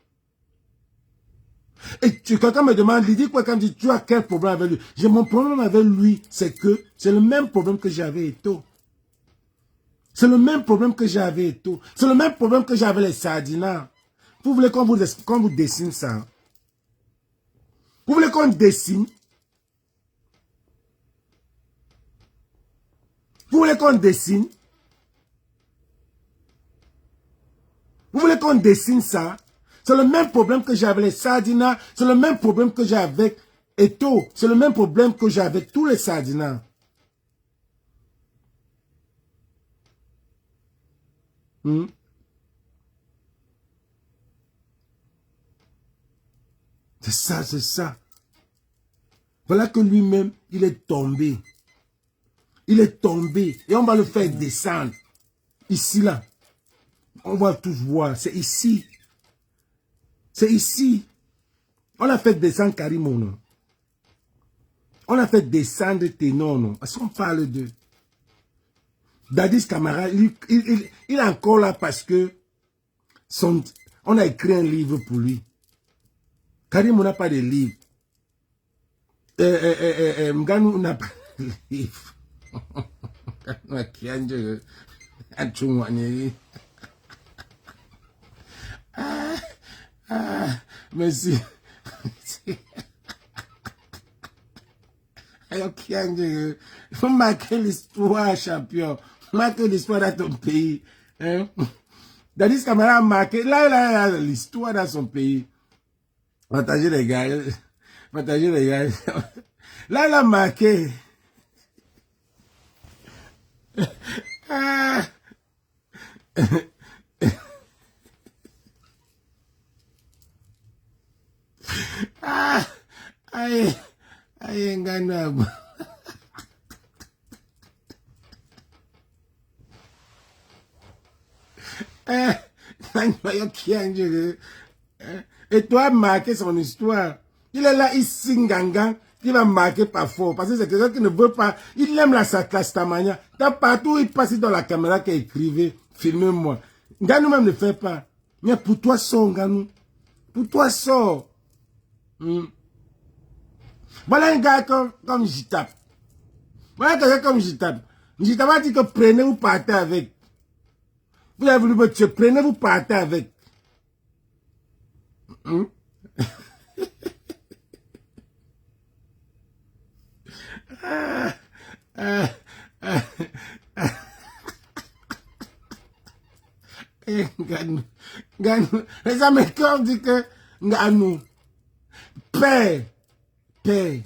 Et quelqu'un me demande, il dit quoi quand il dit tu as quel problème avec lui? Mon problème avec lui, c'est que c'est le même problème que j'avais Eto. C'est le même problème que j'avais Eto. C'est le même problème que j'avais les Sardinats. Vous voulez qu'on vous dessine ça? Vous voulez qu'on dessine? Vous voulez qu'on dessine? Vous voulez qu'on dessine ça? C'est le même problème que j'ai avec les Sardinats. C'est le même problème que j'ai avec Eto. C'est le même problème que j'ai avec tous les Sardinats. C'est ça, c'est ça. Voilà que lui-même, il est tombé. Il est tombé. Et on va le faire descendre. Ici, là. On va tous voir. C'est ici. C'est ici. On a fait descendre Karim, non? On a fait descendre Ténor, non? Est-ce qu'on parle de... Dadis Camara, il est encore là parce que on a écrit un livre pour lui. Karim, on n'a pas de livre. Mganou n'a pas de livre. Merci. Il faut marquer l'histoire, champion. Marquer l'histoire dans ton pays. Hein? Dadis Camara a marqué. Là, il a l'histoire dans son pays. Partagez les gars. Partagez les gars. Là, il a marqué. Ah. Ah. Aïe. Aïe, Ngannou. Et toi, marquer son histoire. Il est là, ici, Nganga, qui va marquer par fort. Parce que c'est quelqu'un qui ne veut pas. Il aime la Saklastamania. Partout où il passe dans la caméra qui écrivait, filmez-moi. Ngannou même ne fait pas. Mais pour toi, sort, Ngannou. Pour toi, sort. Voilà un gars comme J-Tap. Voilà quelqu'un comme J-Tap. J-Tap a dit que prenez, vous partez avec. Vous avez voulu me tuer, prenez, vous partez avec. Ngannou. Les Américains disent que Ngannou, paie, tu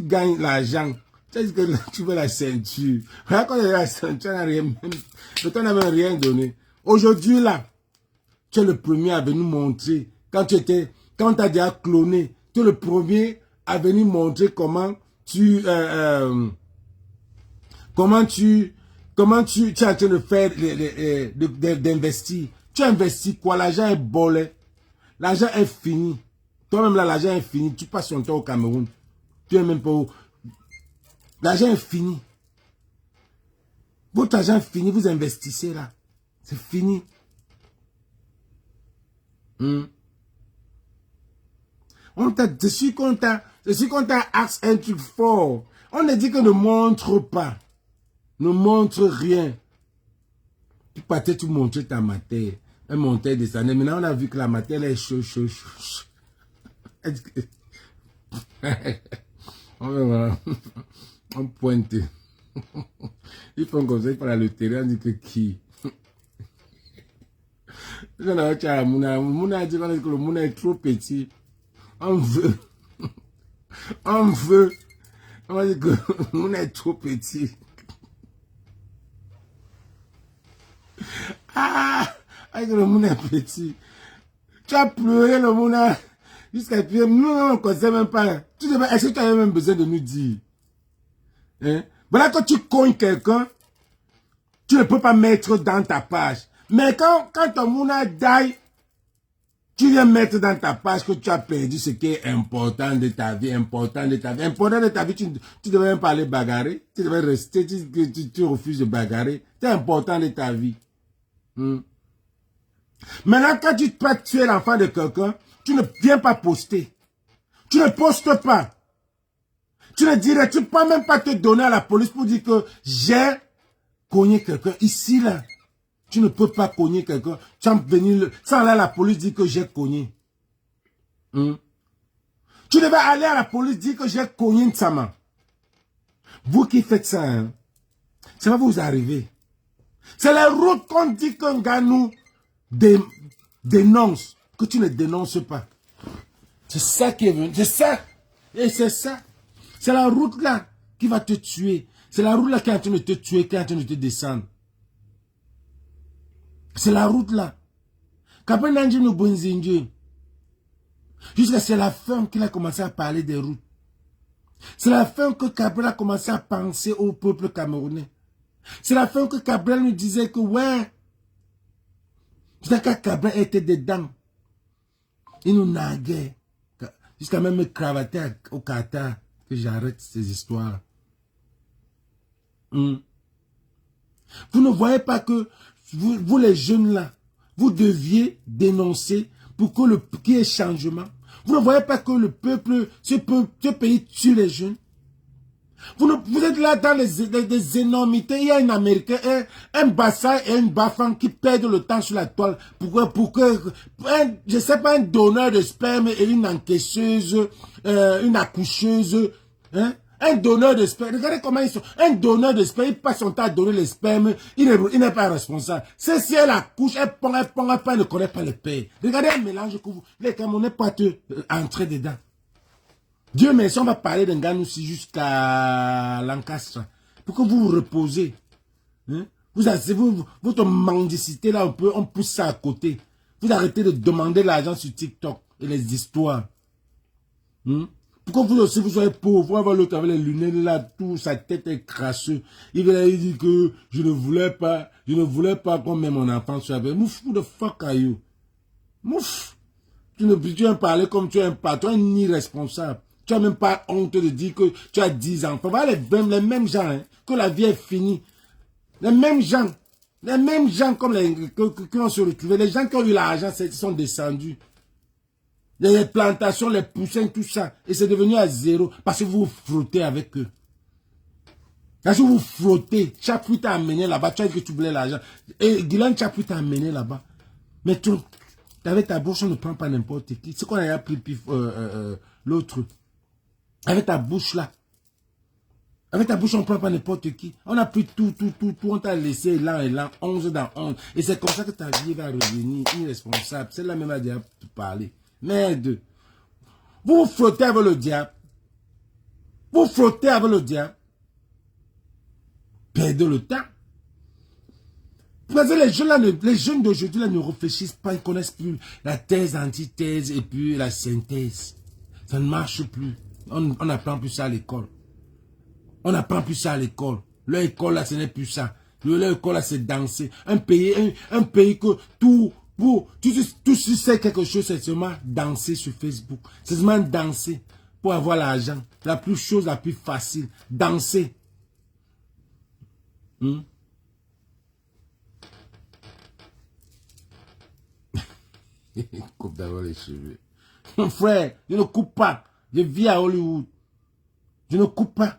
gagnes l'argent. Tu dis que tu veux la ceinture. Quand il y a la ceinture, on n'a même rien donné. Aujourd'hui, là, tu es le premier à venir montrer. Quand on t'a déjà cloné, tu es le premier à venir montrer comment tu es en train de faire, d'investir. Tu investis quoi? L'argent est bolé. L'argent est fini. Toi-même là, l'argent est fini. Tu passes ton temps au Cameroun. Tu es même pas où. L'argent est fini. Votre argent est fini, vous investissez là. C'est fini. Je suis content axe un truc fort. On a dit que ne montre pas. Ne montre rien. Tu partais, tu montrais ta matière. Elle montait, descendait. Maintenant, on a vu que la matière est chaud. On pointe. Ils font comme ça, ils font la loterie, on dit que qui? Mouna a dit que le Mouna est trop petit. On veut. On va dire que le Mouna est trop petit. Le Mouna est petit. Tu as pleuré le Mouna. Jusqu'à puis, nous, on ne connaissait même pas. Est-ce que tu avais même besoin de nous dire? Hein? Voilà, quand tu cognes quelqu'un, tu ne peux pas mettre dans ta page. Mais quand ton Mouna die, tu viens mettre dans ta page que tu as perdu ce qui est important de ta vie, important de ta vie, tu devrais même pas aller bagarrer. Tu devrais rester, tu refuses de bagarrer. C'est important de ta vie. Maintenant, quand tu peux tuer l'enfant de quelqu'un, tu ne viens pas poster. Tu ne postes pas. Tu ne peux même pas te donner à la police pour dire que j'ai cogné quelqu'un. Ici, là, tu ne peux pas cogner quelqu'un. Sans aller à la police dire que j'ai cogné. Tu devais aller à la police dire que j'ai cogné Nsama. Vous qui faites ça, hein, ça va vous arriver. C'est la route qu'on dit qu'un gars nous dénonce, que tu ne dénonces pas. C'est ça qui est venu. C'est ça. Et c'est ça. C'est la route là qui va te tuer. C'est la route là qui est en train de te tuer, qui est en train de te descendre. C'est la route là. Jusqu'à c'est la fin qu'il a commencé à parler des routes. C'est la fin que Cabral a commencé à penser au peuple camerounais. C'est la fin que Cabral nous disait que, ouais, jusqu'à quand Cabral était dedans, il nous naguait. Jusqu'à même me cravater au Qatar, que j'arrête ces histoires. Vous ne voyez pas que, vous les jeunes là, vous deviez dénoncer pour que qu'il y ait changement. Vous ne voyez pas que le peuple, ce pays tue les jeunes. Vous êtes là dans des énormités. Il y a un Américain, un Bassa et une Bafan qui perdent le temps sur la toile pour que je sais pas, un donneur de sperme et une encaisseuse, une accoucheuse, hein? Un donneur de sperme, regardez comment ils sont. Un donneur de sperme, il passe son temps à donner les spermes, il n'est pas responsable. C'est si elle accouche, elle pond, elle ne connaît pas le père. Regardez un mélange que vous, les Camerounais peuvent entrer dedans. Dieu merci, on va parler d'un gars aussi jusqu'à Lancastre. Pour que vous vous reposez. Hein? Votre mendicité là, on pousse ça à côté. Vous arrêtez de demander l'argent sur TikTok et les histoires. Pourquoi vous aussi vous soyez pauvre? Vous avez l'autre avec les lunettes là, tout, sa tête est crasseuse. Il dit que je ne voulais pas qu'on mette mon enfant sur la bête. Mouf, who the fuck are you? Mouf. Tu viens parler comme tu es un patron, un irresponsable. Tu n'as même pas honte de dire que tu as 10 enfants. Voilà les mêmes gens, hein, que la vie est finie. Les mêmes gens comme qui ont se retrouvé. Les gens qui ont eu l'argent, ils sont descendus. Les plantations, les poussins, tout ça. Et c'est devenu à zéro parce que vous vous frottez avec eux. Parce que vous frottez. Chaque fois t'a amené là-bas. Tu as dit que tu voulais l'argent. Et Guilain, chaque fois t'a amené là-bas. Mais tu, avec ta bouche, on ne prend pas n'importe qui. C'est qu'on a appris l'autre. Avec ta bouche là. Avec ta bouche, on ne prend pas n'importe qui. On a pris tout. On t'a laissé là et là, 11 dans 11. Et c'est comme ça que ta vie va revenir irresponsable. C'est la même à dire te parler. Merde. Vous vous frottez avec le diable. Vous frottez avec le diable. Perdez le temps. Parce que les jeunes d'aujourd'hui ne réfléchissent pas, ils ne connaissent plus la thèse, antithèse et puis la synthèse. Ça ne marche plus. On n'apprend plus ça à l'école. On n'apprend plus ça à l'école. Leur école là, ce n'est plus ça. Leur école là, c'est danser. Un pays que tu sais quelque chose, c'est seulement danser sur Facebook. C'est seulement danser pour avoir l'argent. La plus facile. Danser. Coupe d'abord les cheveux. Mon frère, je ne coupe pas. Je vis à Hollywood. Je ne coupe pas.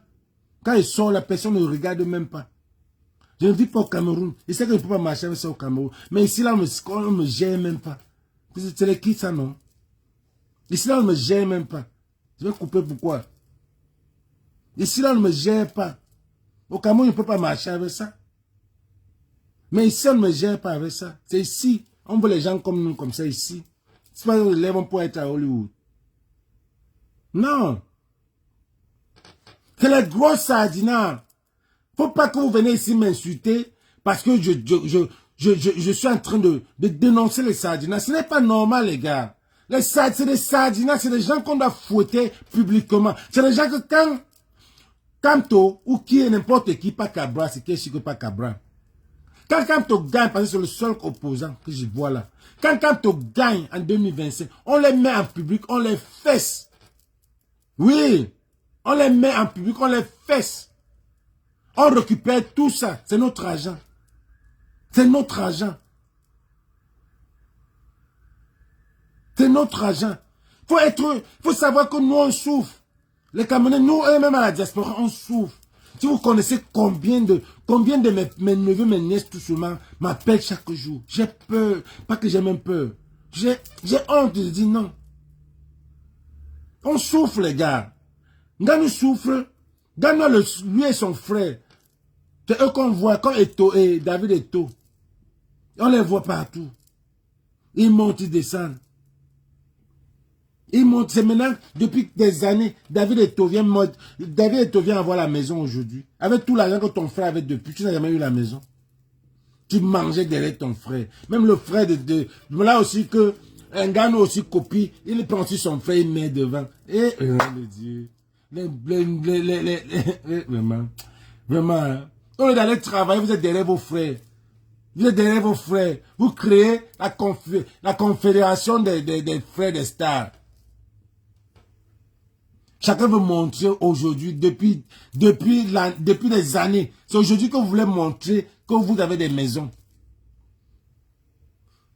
Quand je sors, la personne ne regarde même pas. Je ne vis pas au Cameroun. Je sais que je ne peux pas marcher avec ça au Cameroun. Mais ici, là, on ne me gère même pas. C'est les qui, ça, non? Ici, là, on ne me gère même pas. Je vais couper pourquoi? Ici, là, on ne me gère pas. Au Cameroun, je ne peux pas marcher avec ça. Mais ici, on ne me gère pas avec ça. C'est ici. On veut les gens comme nous, comme ça, ici. C'est pas que les élèves pour être à Hollywood. Non. C'est les gros sardinards. Faut pas que vous venez ici m'insulter parce que je suis en train de dénoncer les sardinards. Ce n'est pas normal, les gars. C'est des sardinards, c'est des gens qu'on doit fouetter publiquement. C'est des gens que quand Kamto ou qui est n'importe qui, pas Cabra, c'est qui que pas Cabra. Quand Kamto gagne, parce que c'est le seul opposant que je vois là. Quand Kamto gagne en 2025, on les met en public, on les fesse. Oui, on les met en public, on les fesse. On récupère tout ça. C'est notre argent. C'est notre argent. C'est notre argent. Faut savoir que nous, on souffre. Les Camerounais, nous, eux-mêmes à la diaspora, on souffre. Si vous connaissez combien de mes neveux, mes nièces, tout seulement, m'appellent chaque jour. J'ai peur. Pas que j'ai même peur. J'ai honte de dire non. On souffre, les gars. Gano souffre. Gano, lui et son frère. C'est eux qu'on voit, comme Eto et David Eto. On les voit partout. Ils montent, ils descendent. Ils montent. C'est maintenant, depuis des années, David Eto vient avoir la maison aujourd'hui. Avec tout l'argent que ton frère avait depuis, tu n'as jamais eu la maison. Tu mangeais derrière ton frère. Même le frère là aussi que, un gars aussi copie, il prend aussi son frère, il met devant. Et, oh Dieu. Vraiment. Vraiment. Hein. Au lieu d'aller travailler, vous êtes derrière vos frères. Vous êtes derrière vos frères. Vous créez la confédération des frères des stars. Chacun veut montrer aujourd'hui, depuis des années. C'est aujourd'hui que vous voulez montrer que vous avez des maisons.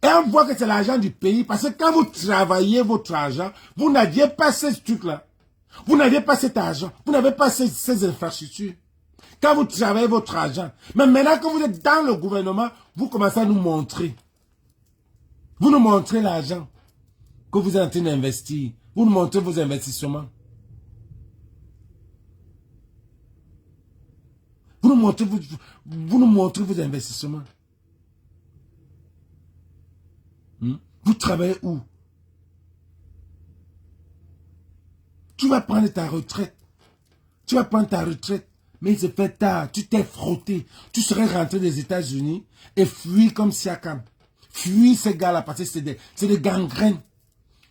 Et on voit que c'est l'argent du pays. Parce que quand vous travaillez votre argent, vous n'aviez pas ce truc-là. Vous n'aviez pas cet argent. Vous n'avez pas ces infrastructures. Quand vous travaillez votre argent. Mais maintenant que vous êtes dans le gouvernement, vous commencez à nous montrer. Vous nous montrez l'argent que vous êtes en train d'investir. Vous nous montrez vos investissements. Vous nous montrez vos investissements. Vous travaillez où? Tu vas prendre ta retraite. Tu vas prendre ta retraite. Mais il se fait tard. Tu t'es frotté. Tu serais rentré des États-Unis et fuir comme Siakam. Fuir ces gars-là parce que c'est des gangrènes.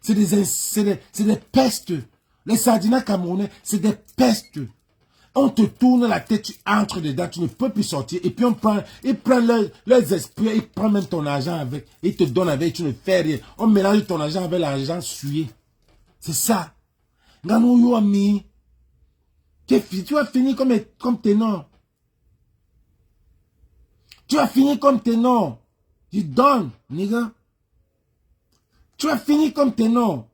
C'est des pestes. Les sardinats camerounais, c'est des pestes. On te tourne la tête, tu entres dedans, tu ne peux plus sortir. Et puis ils prennent leurs esprits, ils prennent même ton argent avec. Ils te donnent avec, tu ne fais rien. On mélange ton argent avec l'argent souillé. C'est ça. Ganou yo ami. Tu vas finir comme ténor. Tu vas finir comme ténor. Tu donnes, nigga. Tu vas finir comme ténor.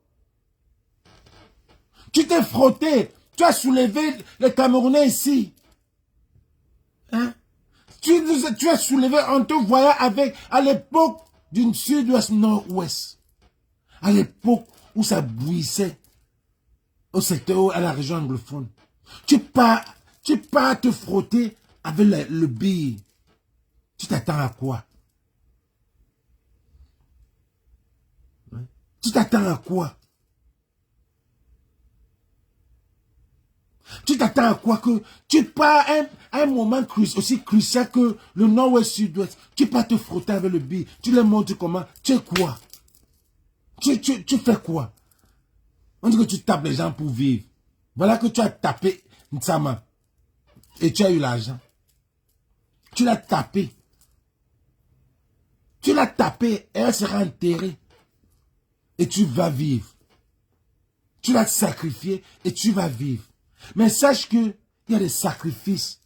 Tu t'es frotté. Tu as soulevé les Camerounais ici. Hein? Tu as soulevé, on te voyait avec, à l'époque d'une sud-ouest, nord-ouest. À l'époque où ça bouillissait au secteur, à la région anglophone. Tu pars te frotter avec le billet. Tu t'attends à quoi? Tu t'attends à quoi? Tu t'attends à quoi que tu pars à un moment aussi crucial que le nord-ouest, sud-ouest. Tu pars te frotter avec le billet. Tu leur montres comment. Tu es quoi? Tu fais quoi? On dit que tu tapes les gens pour vivre. Voilà que tu as tapé Nsama. Et tu as eu l'argent. Tu l'as tapé. Tu l'as tapé et elle sera enterrée. Et tu vas vivre. Tu l'as sacrifié et tu vas vivre. Mais sache que il y a des sacrifices.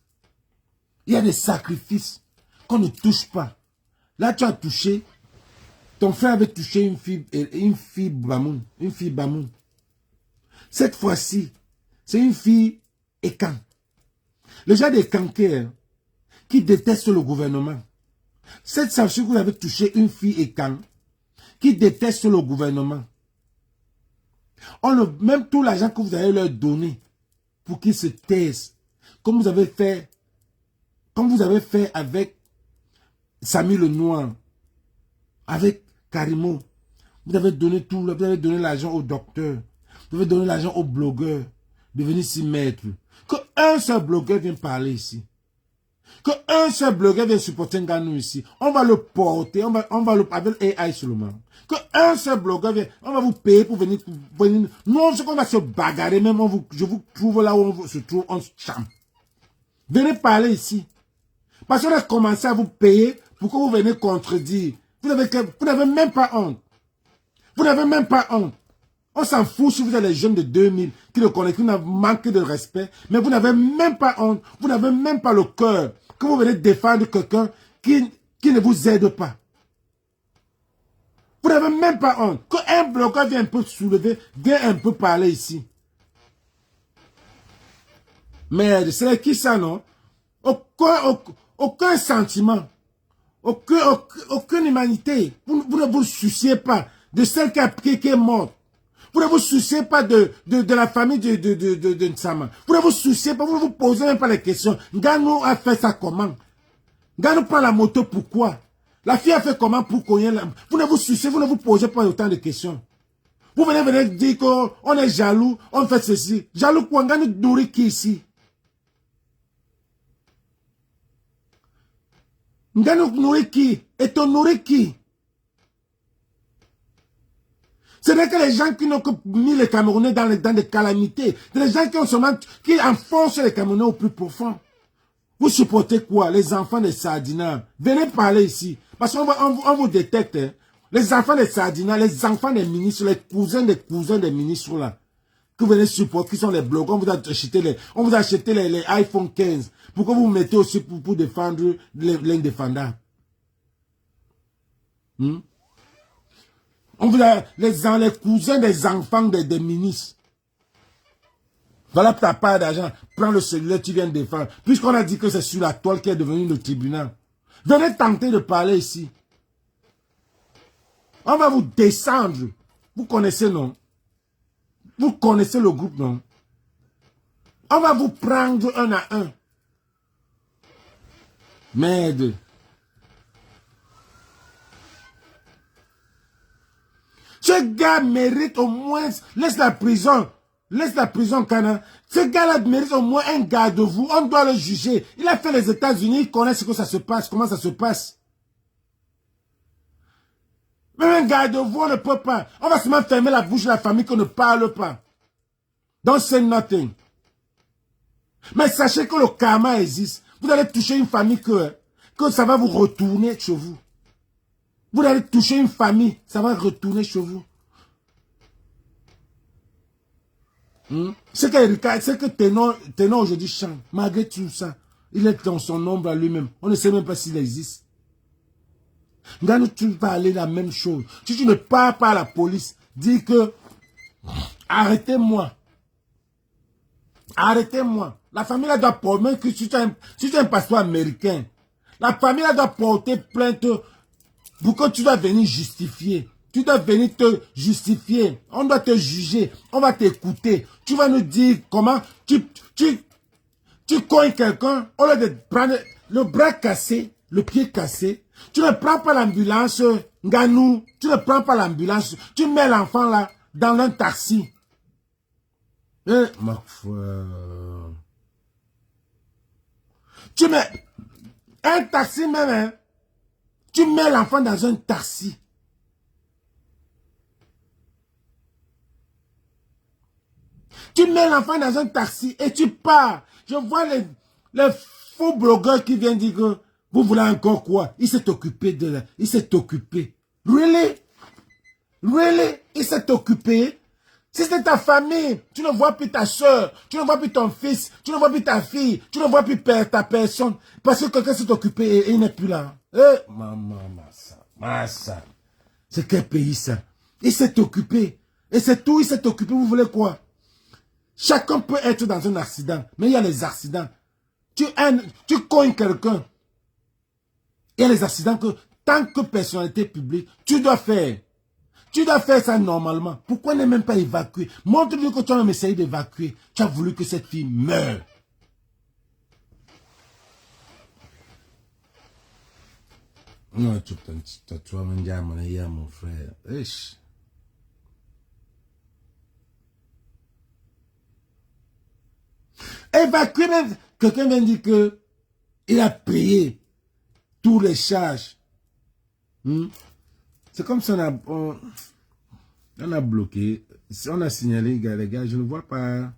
Il y a des sacrifices qu'on ne touche pas. Là, tu as touché. Ton frère avait touché une fille Bamoun. Une fille Bamoun. Cette fois-ci, c'est une fille Ekan. Les gens des Kanker qui détestent le gouvernement. Cette fois-ci, vous avez touché une fille Ekan qui déteste le gouvernement. Même tout l'argent que vous allez leur donner pour qu'ils se taisent, comme vous avez fait avec Samy le Noir, avec Karimo, vous avez donné tout, vous avez donné l'argent aux docteurs, vous avez donné l'argent aux blogueurs de venir s'y mettre. Qu'un seul blogueur vienne parler ici. Qu'un seul blogueur vienne supporter Nganou ici. On va le porter, on va le avec AI seulement. Qu'un seul blogueur vienne, on va vous payer pour venir. Non, c'est qu'on va se bagarrer, même je vous trouve là où on se trouve, on se champe. Venez parler ici. Parce qu'on a commencé à vous payer pour que vous venez contredire. Vous n'avez même pas honte. Vous n'avez même pas honte. On s'en fout si vous êtes les jeunes de 2000 qui le connaissent, qui manquent de respect. Mais vous n'avez même pas honte. Vous n'avez même pas le cœur que vous venez défendre quelqu'un qui ne vous aide pas. Vous n'avez même pas honte. Qu'un bloqueur vienne un peu soulever, vienne un peu parler ici. Merde, c'est qui ça, non? Aucun sentiment. Aucune humanité. Vous ne vous souciez pas de celle qui est morte. Vous ne vous souciez pas de la famille de Nsama. Vous ne vous souciez pas, vous ne vous posez même pas les questions. Nganou a fait ça comment? Nganou prend la moto pourquoi? La fille a fait comment pour cogner la... Vous ne vous souciez, vous ne vous posez pas autant de questions. Vous venez dire qu'on est jaloux, on fait ceci. Jaloux quoi? Nganou nourrit qui ici? Nganou nourrit qui? Et ton nourrit qui? Ce n'est que les gens qui n'ont que mis les Camerounais dans des calamités. Les gens qui ont seulement, qui enfoncent les Camerounais au plus profond. Vous supportez quoi? Les enfants des Sardinats. Venez parler ici. Parce qu'on vous détecte. Hein. Les enfants des Sardinats, les enfants des ministres, les cousins des ministres là. Que vous venez supporter, qui sont les blocs. On vous a acheté les iPhone 15. Pourquoi vous vous mettez aussi pour défendre l'indéfendable? On vous a les cousins des enfants des ministres. Voilà ta part d'argent. Prends le cellulaire, tu viens de défendre. Puisqu'on a dit que c'est sur la toile qui est devenu le tribunal. Venez tenter de parler ici. On va vous descendre. Vous connaissez, non? Vous connaissez le groupe, non? On va vous prendre un à un. Merde. Ce gars mérite au moins... Laisse la prison, Cana. Ce gars-là mérite au moins un garde-vous. On doit le juger. Il a fait les États-Unis, il connaît ce que ça se passe, comment ça se passe. Même un garde-vous, on ne peut pas. On va seulement fermer la bouche de la famille qu'on ne parle pas. Don't say nothing. Mais sachez que le karma existe. Vous allez toucher une famille que ça va vous retourner chez vous. Vous allez toucher une famille, ça va retourner chez vous. C'est que Ténor aujourd'hui chante. Malgré tout ça, il est dans son ombre à lui-même. On ne sait même pas s'il existe. Nous, tu vas aller la même chose. Si tu ne parles pas à la police, dis que arrêtez-moi. Arrêtez-moi. La famille là doit porter, même que si tu es un passeport américain, la famille là doit porter plainte pour que tu dois venir justifier. Tu dois venir te justifier. On doit te juger. On va t'écouter. Tu vas nous dire comment tu cognes quelqu'un au lieu de prendre le bras cassé, le pied cassé. Tu ne prends pas l'ambulance, Nganou. Tu ne prends pas l'ambulance. Tu mets l'enfant là dans un taxi. Ma foi. Tu mets un taxi même, hein. Tu mets l'enfant dans un taxi. Tu mets l'enfant dans un taxi et tu pars. Je vois les faux blogueurs qui viennent dire que vous voulez encore quoi? Il s'est occupé de la... Il s'est occupé. Really? Really? Il s'est occupé? Si c'est ta famille, tu ne vois plus ta soeur, tu ne vois plus ton fils, tu ne vois plus ta fille, tu ne vois plus ta personne. Parce que quelqu'un s'est occupé et il n'est plus là. Maman, massa. C'est quel pays ça? Il s'est occupé. Et c'est tout, il s'est occupé. Vous voulez quoi? Chacun peut être dans un accident. Mais il y a les accidents. Tu cognes quelqu'un. Il y a les accidents que, tant que personnalité publique, tu dois faire. Tu dois faire ça normalement. Pourquoi ne même pas évacuer? Montre-lui que tu as même essayé d'évacuer. Tu as voulu que cette fille meure. Non, tu vas me dire à mon frère. Eich. Évacuer même. Quelqu'un vient dire que il a payé tous les charges. C'est comme si on a bloqué. On a signalé, les gars, je ne vois pas.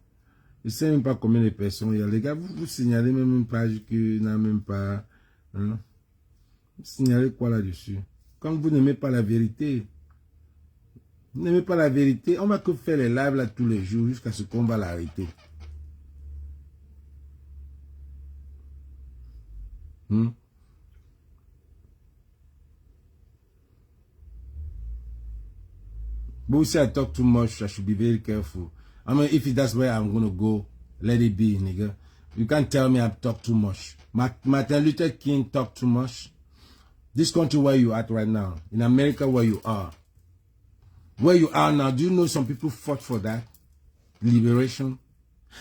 Je ne sais même pas combien de personnes il y a. Les gars, vous signalez même une page qui n'a même pas. Hein? Vous signalez quoi là-dessus? Quand vous n'aimez pas la vérité, vous n'aimez pas la vérité, on va que faire les lives là tous les jours jusqu'à ce qu'on va l'arrêter. But say I talk too much, I should be very careful. I mean, if that's where I'm going to go, let it be, nigga. You can't tell me I talk too much. Martin Luther King talk too much. This country where you at right now, in America where you are now, do you know some people fought for that? Liberation.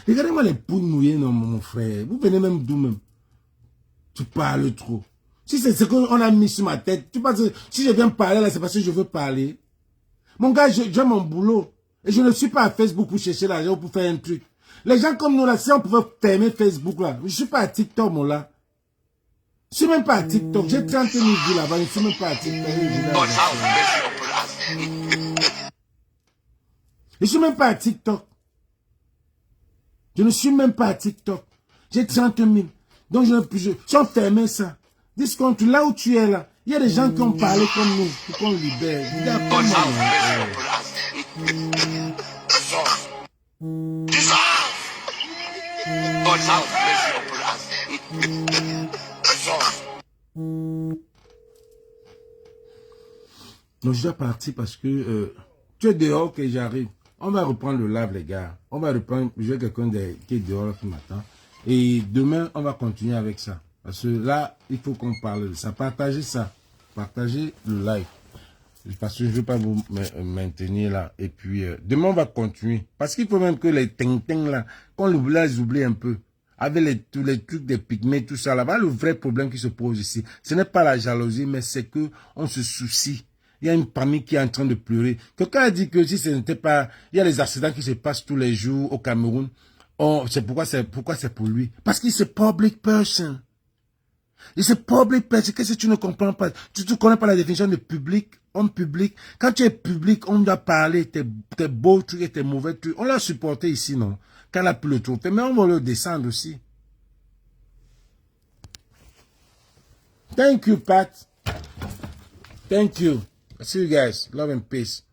Regardez-moi les poules mouillées, non, mon frère. Vous venez même d'où même? Tu parles trop. Si c'est ce qu'on a mis sur ma tête, tu penses que si je viens parler là, c'est parce que je veux parler. Mon gars, j'ai mon boulot. Et je ne suis pas à Facebook pour chercher l'argent ou pour faire un truc. Les gens comme nous là, si on pouvait fermer Facebook là, je ne suis pas à TikTok, mon là. Je ne suis même pas à TikTok. J'ai 30 000 vues là-bas, je ne suis même pas à TikTok. Je ne suis même pas à TikTok. Je ne suis même pas à TikTok. J'ai 30 000. Donc, si on fermait ça, discompte, là où tu es là, il y a des gens qui ont parlé comme nous, pour qu'on libère. Donc, je dois partir parce que tu es dehors que j'arrive. On va reprendre le live, les gars. On va reprendre. J'ai quelqu'un qui est dehors là qui m'attend. Et demain, on va continuer avec ça. Parce que là, il faut qu'on parle de ça. Partagez ça. Partagez le live. Parce que je ne veux pas vous maintenir là. Et puis, demain, on va continuer. Parce qu'il faut même que les ting-ting là, qu'on les oublie un peu. Avec tous les trucs des pygmées, tout ça là-bas, le vrai problème qui se pose ici, ce n'est pas la jalousie, mais c'est que on se soucie. Il y a une famille qui est en train de pleurer. Quelqu'un a dit que si ce n'était pas... Il y a les accidents qui se passent tous les jours au Cameroun. Oh, c'est pourquoi c'est pour lui. Parce qu'il est public person. Il est public person. Qu'est-ce que tu ne comprends pas? Tu ne connais pas la définition de public, homme public. Quand tu es public, on doit parler tes beaux trucs et tes mauvais trucs. On l'a supporté ici, non? Quand elle a pu le trouver. Mais on va le descendre aussi. Thank you, Pat. Thank you. See you guys. Love and peace.